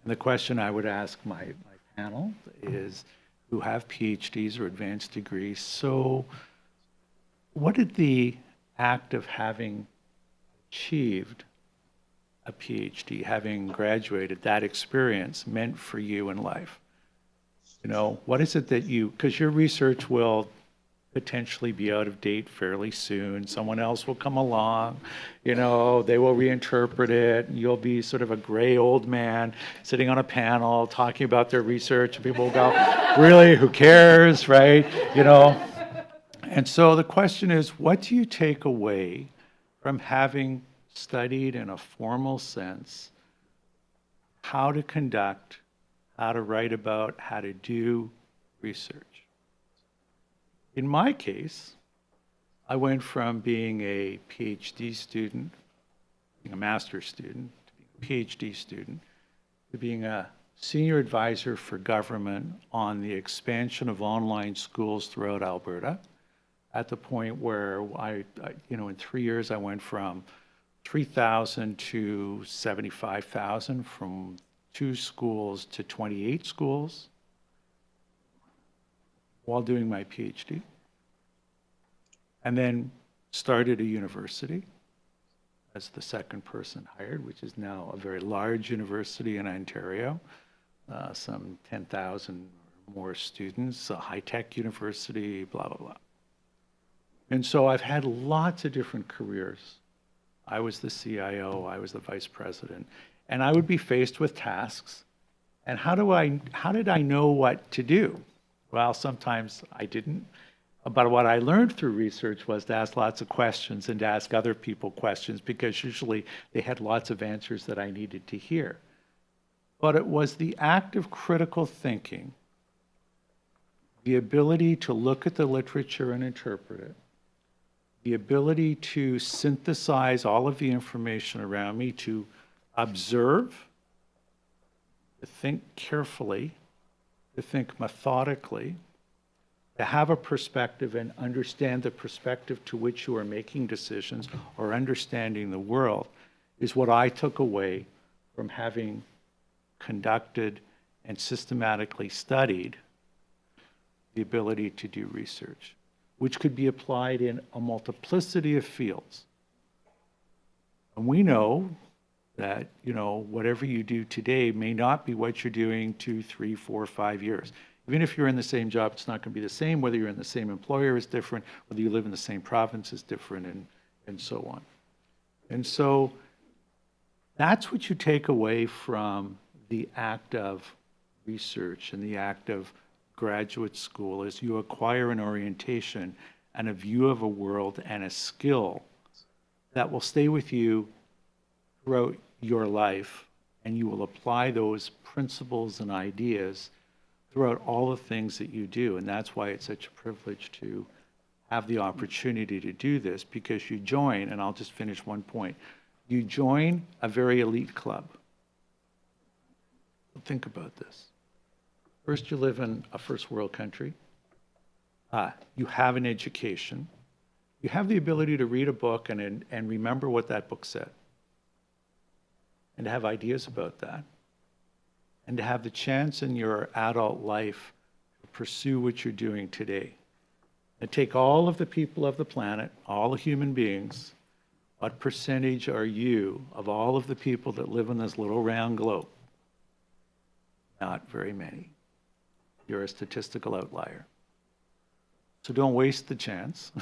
And the question I would ask my panel is, who have PhDs or advanced degrees, so what did the act of having achieved a PhD, having graduated, that experience meant for you in life? What is it that because your research will potentially be out of date fairly soon. Someone else will come along, they will reinterpret it, and you'll be sort of a gray old man sitting on a panel talking about their research, and people will go, really, who cares, right? And so the question is, what do you take away from having studied in a formal sense how to conduct, how to write about, how to do research? In my case, I went from being a PhD student, being a master's student, to being a PhD student, to being a senior advisor for government on the expansion of online schools throughout Alberta, at the point where in 3 years, I went from 3,000 to 75,000, from 2 schools to 28 schools, while doing my PhD. And then started a university as the second person hired, which is now a very large university in Ontario, some 10,000 or more students, a high-tech university, blah, blah, blah. And so I've had lots of different careers. I was the CIO, I was the vice president, and I would be faced with tasks. And how did I know what to do? Well, sometimes I didn't. But what I learned through research was to ask lots of questions and to ask other people questions, because usually they had lots of answers that I needed to hear. But it was the act of critical thinking, the ability to look at the literature and interpret it, the ability to synthesize all of the information around me, to observe, to think carefully, to think methodically, to have a perspective and understand the perspective to which you are making decisions or understanding the world, is what I took away from having conducted and systematically studied the ability to do research, which could be applied in a multiplicity of fields. And we know that, whatever you do today may not be what you're doing 2, 3, 4, 5 years. Even if you're in the same job, it's not going to be the same. Whether you're in the same employer is different. Whether you live in the same province is different, and so on. And so that's what you take away from the act of research and the act of graduate school, is you acquire an orientation and a view of a world and a skill that will stay with you throughout your life, and you will apply those principles and ideas throughout all the things that you do. And that's why it's such a privilege to have the opportunity to do this, because you join, and I'll just finish one point, you join a very elite club. Think about this. First, you live in a first world country. You have an education. You have the ability to read a book and remember what that book said, and to have ideas about that, and to have the chance in your adult life to pursue what you're doing today. And take all of the people of the planet, all the human beings, what percentage are you of all of the people that live on this little round globe? Not very many. You're a statistical outlier. So don't waste the chance.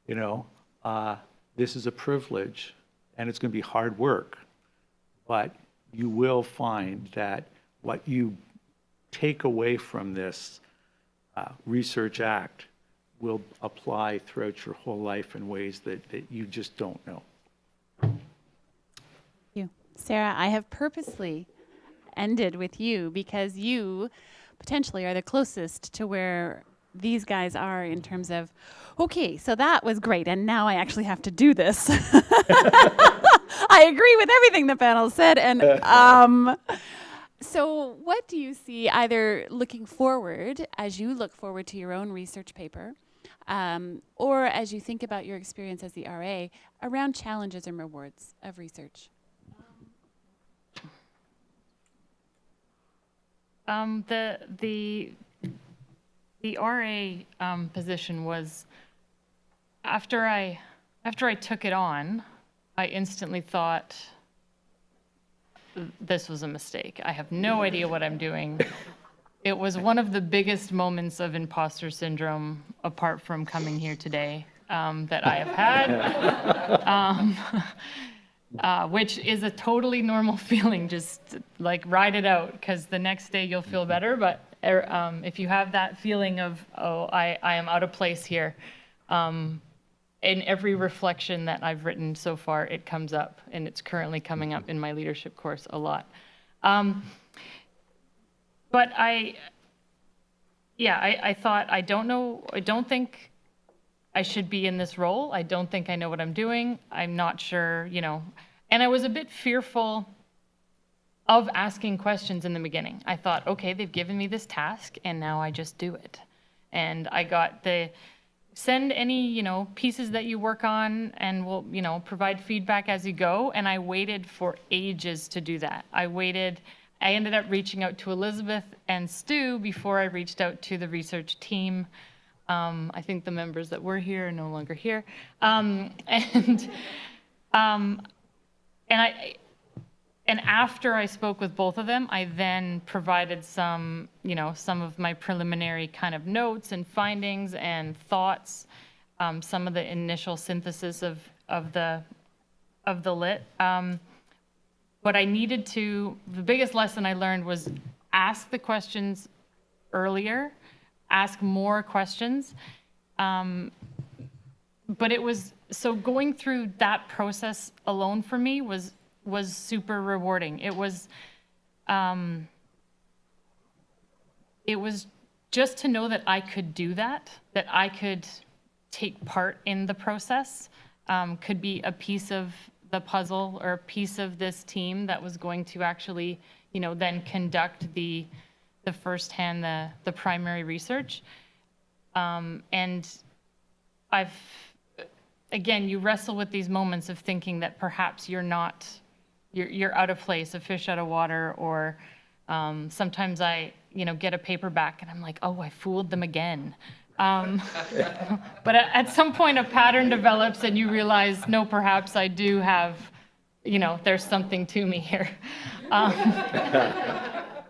This is a privilege, and it's going to be hard work, but you will find that what you take away from this research act will apply throughout your whole life in ways that you just don't know. Thank you. Sarah, I have purposely ended with you because you potentially are the closest to where these guys are in terms of, okay, so that was great, and now I actually have to do this. I agree with everything the panel said, and so what do you see either looking forward, as you look forward to your own research paper, or as you think about your experience as the RA, around challenges and rewards of research? The RA position was, after I took it on, I instantly thought this was a mistake. I have no idea what I'm doing. It was one of the biggest moments of imposter syndrome, apart from coming here today, that I have had. Which is a totally normal feeling. Just like ride it out, because the next day you'll feel better. But if you have that feeling of, oh, I am out of place here, In every reflection that I've written so far, it comes up, and it's currently coming up in my leadership course a lot. But I thought, I don't think I should be in this role. I don't think I know what I'm doing. I'm not sure, and I was a bit fearful of asking questions in the beginning. I thought, okay, they've given me this task, and now I just do it. And I got the send any, pieces that you work on, and we'll, provide feedback as you go. And I waited for ages to do that. I ended up reaching out to Elizabeth and Stu before I reached out to the research team. I think the members that were here are no longer here. And after I spoke with both of them, I then provided some of my preliminary kind of notes and findings and thoughts, some of the initial synthesis of the lit. But the biggest lesson I learned was ask the questions earlier, ask more questions. But so going through that process alone for me was super rewarding. It was just to know that I could do that I could take part in the process, could be a piece of the puzzle or a piece of this team that was going to actually, then conduct the firsthand, the primary research. And again, you wrestle with these moments of thinking that perhaps you're out of place, a fish out of water, or sometimes I, get a paper back and I'm like, oh, I fooled them again. But at some point a pattern develops and you realize, no, perhaps I do have, there's something to me here.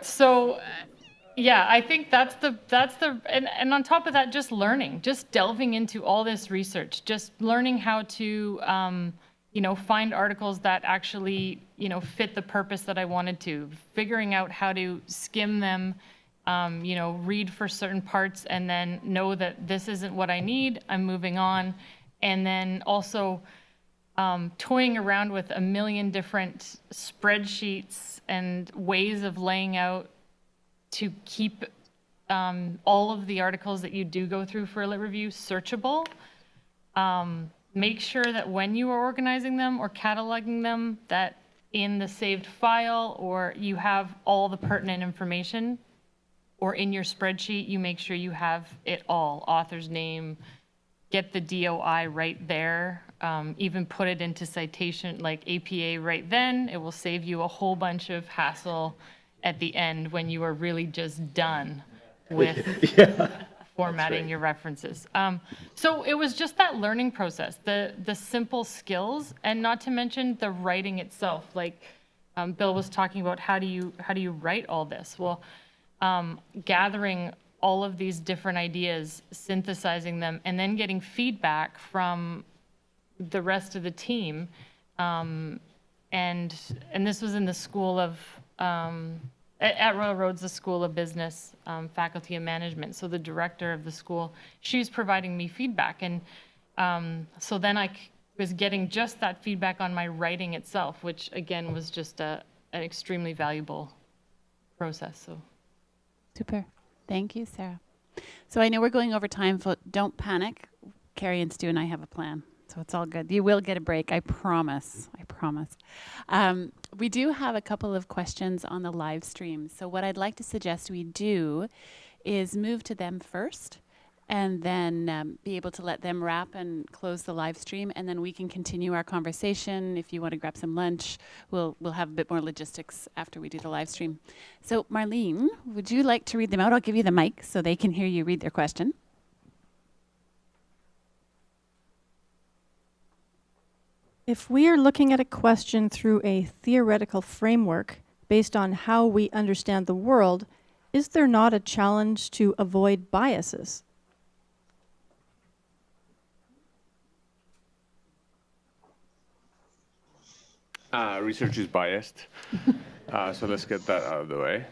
So yeah, I think that's and on top of that, just learning, just delving into all this research, just learning how to, find articles that actually, fit the purpose that I wanted to, figuring out how to skim them, read for certain parts and then know that this isn't what I need, I'm moving on. And then also toying around with a million different spreadsheets and ways of laying out to keep all of the articles that you do go through for a lit review searchable. Make sure that when you are organizing them or cataloging them, that in the saved file or you have all the pertinent information, or in your spreadsheet, you make sure you have it all, author's name, get the DOI right there, even put it into citation like APA right then. It will save you a whole bunch of hassle at the end when you are really just done with formatting your references. So it was just that learning process, the simple skills, and not to mention the writing itself. Like Bill was talking about, how do you write all this? Well, gathering all of these different ideas, synthesizing them, and then getting feedback from the rest of the team. And this was in the school of, at Royal Roads, the School of Business, Faculty of Management. So the director of the school, she's providing me feedback. And so then I was getting just that feedback on my writing itself, which again was just an extremely valuable process. So. Super. Thank you, Sarah. So I know we're going over time, so don't panic. Carrie and Stu and I have a plan, so it's all good. You will get a break, I promise. I promise. We do have a couple of questions on the live stream. So what I'd like to suggest we do is move to them first, and then be able to let them wrap and close the live stream, and then we can continue our conversation. If you want to grab some lunch, we'll have a bit more logistics after we do the live stream. So Marlene, would you like to read them out? I'll give you the mic so they can hear you read their question. If we are looking at a question through a theoretical framework based on how we understand the world, is there not a challenge to avoid biases? Research is biased. So let's get that out of the way.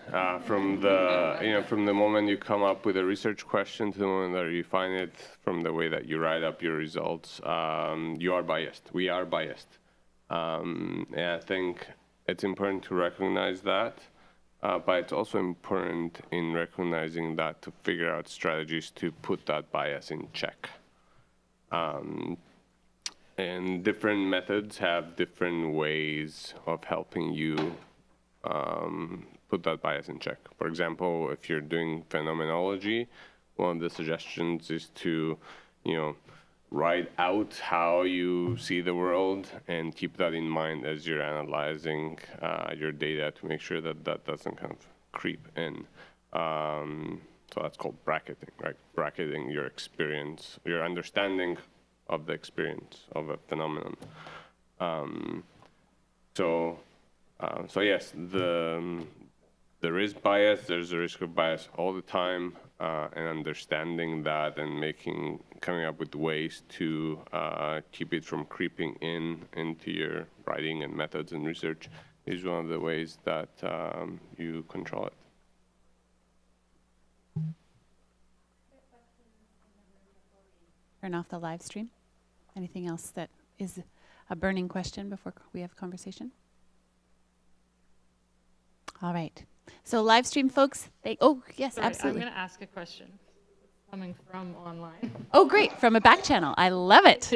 From the moment you come up with a research question to the moment that you find it, from the way that you write up your results, you are biased. We are biased. And I think it's important to recognize that, but it's also important in recognizing that to figure out strategies to put that bias in check. And different methods have different ways of helping you put that bias in check. For example, if you're doing phenomenology, one of the suggestions is to, write out how you see the world and keep that in mind as you're analyzing your data to make sure that that doesn't kind of creep in. So that's called bracketing, right? Bracketing your experience, your understanding of the experience of a phenomenon. So yes, there is bias. There's a risk of bias all the time, and understanding that and coming up with ways to keep it from creeping into your writing and methods and research is one of the ways that you control it. Turn off the live stream. Anything else that is a burning question before we have conversation? All right. So live stream folks, yes, Sorry, absolutely. I'm going to ask a question coming from online. Oh, great. From a back channel. I love it.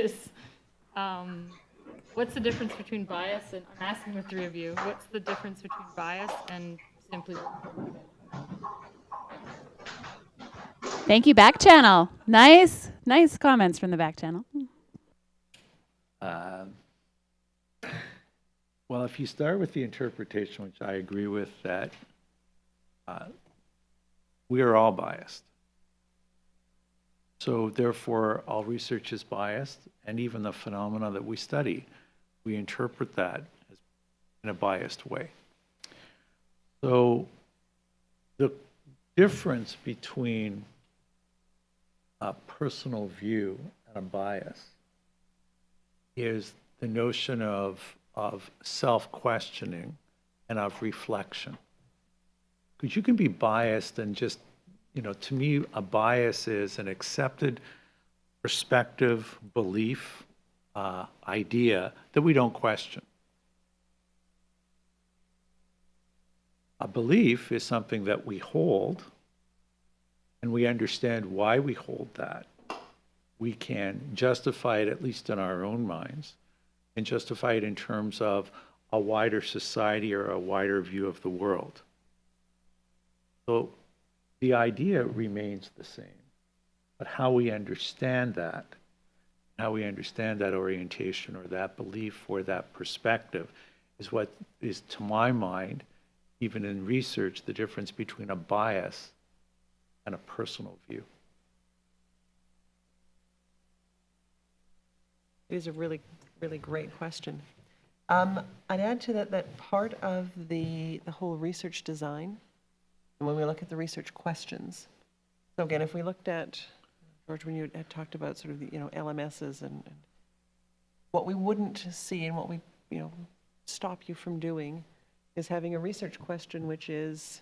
What's the difference between bias and, I'm asking the three of you, what's the difference between bias and simply... Thank you, back channel. Nice comments from the back channel. Well, if you start with the interpretation, which I agree with, that we are all biased. So therefore, all research is biased, and even the phenomena that we study, we interpret that in a biased way. So the difference between a personal view and a bias is the notion of self-questioning and of reflection. Because you can be biased and just, to me, a bias is an accepted perspective, belief, idea that we don't question. A belief is something that we hold, and we understand why we hold that. We can justify it, at least in our own minds, and justify it in terms of a wider society or a wider view of the world. So the idea remains the same, but how we understand that orientation or that belief or that perspective is what is, to my mind, even in research, the difference between a bias and a personal view. It is a really, really great question. I'd add to that part of the whole research design, when we look at the research questions. So again, if we looked at, George, when you had talked about sort of the, LMSs and what we wouldn't see and what we, stop you from doing is having a research question, which is,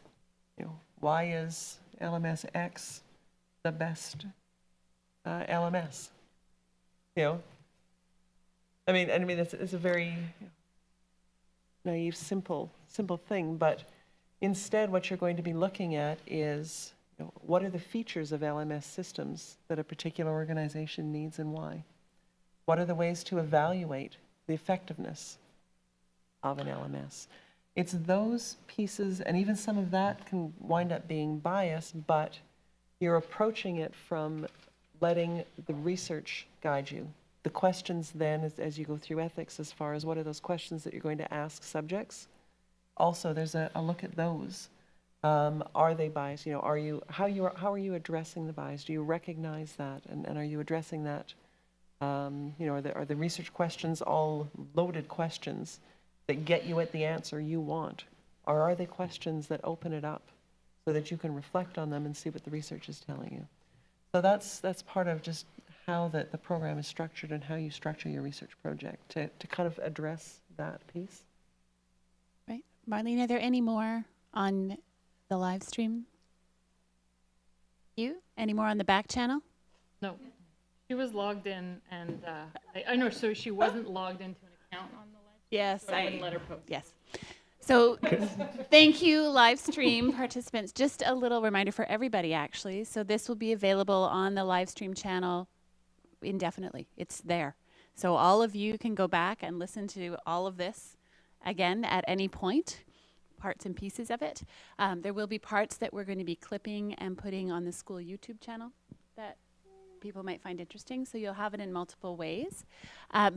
why is LMS X the best LMS? I mean, it's a very naive, simple thing, but instead what you're going to be looking at is, what are the features of LMS systems that a particular organization needs and why? What are the ways to evaluate the effectiveness of an LMS? It's those pieces, and even some of that can wind up being biased, but you're approaching it from letting the research guide you. The questions then, as you go through ethics, as far as what are those questions that you're going to ask subjects, also there's a look at those. Are they biased? How are you addressing the bias? Do you recognize that, and are you addressing that? Are the research questions all loaded questions that get you at the answer you want, or are they questions that open it up so that you can reflect on them and see what the research is telling you? So that's part of just how the program is structured and how you structure your research project to kind of address that piece. Right. Marlene, are there any more on the live stream? You? Any more on the back channel? No, she was logged in, and I know. So she wasn't logged into an account on the live. Yes, So I wouldn't let her post. Yes. So thank you, live stream participants. Just a little reminder for everybody, actually. So this will be available on the live stream channel indefinitely. It's there. So all of you can go back and listen to all of this again at any point, parts and pieces of it. There will be parts that we're going to be clipping and putting on the school YouTube channel that people might find interesting, so you'll have it in multiple ways.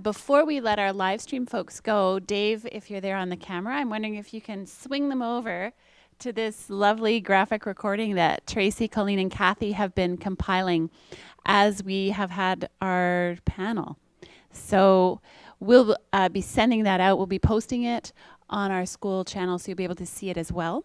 Before we let our live stream folks go, Dave, if you're there on the camera, I'm wondering if you can swing them over to this lovely graphic recording that Tracy, Colleen, and Kathy have been compiling as we have had our panel. So we'll be sending that out. We'll be posting it on our school channel, so you'll be able to see it as well.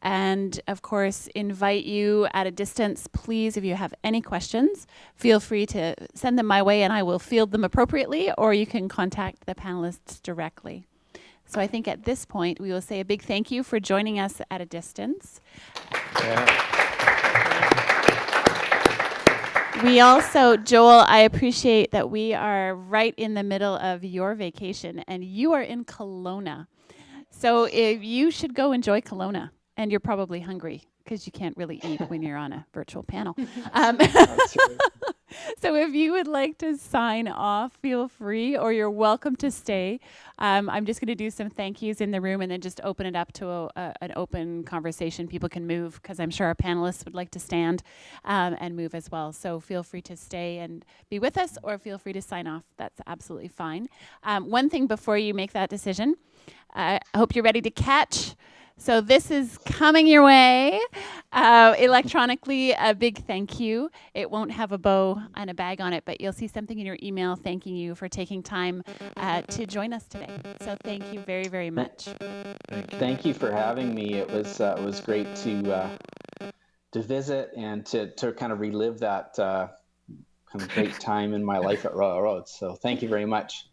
And of course, invite you at a distance. Please, if you have any questions, feel free to send them my way and I will field them appropriately, or you can contact the panelists directly. So I think at this point, we will say a big thank you for joining us at a distance. We also, Joel, I appreciate that we are right in the middle of your vacation and you are in Kelowna. So if you should go enjoy Kelowna, and you're probably hungry because you can't really eat when you're on a virtual panel. So if you would like to sign off, feel free, or you're welcome to stay. I'm just going to do some thank yous in the room and then just open it up to an open conversation. People can move because I'm sure our panelists would like to stand and move as well. So feel free to stay and be with us, or feel free to sign off. That's absolutely fine. One thing before you make that decision, I hope you're ready to catch. So this is coming your way electronically. A big thank you. It won't have a bow and a bag on it, but you'll see something in your email thanking you for taking time to join us today. So thank you very, very much. Thank you for having me. It was great to visit and to kind of relive that kind of great time in my life at Royal Roads. So thank you very much.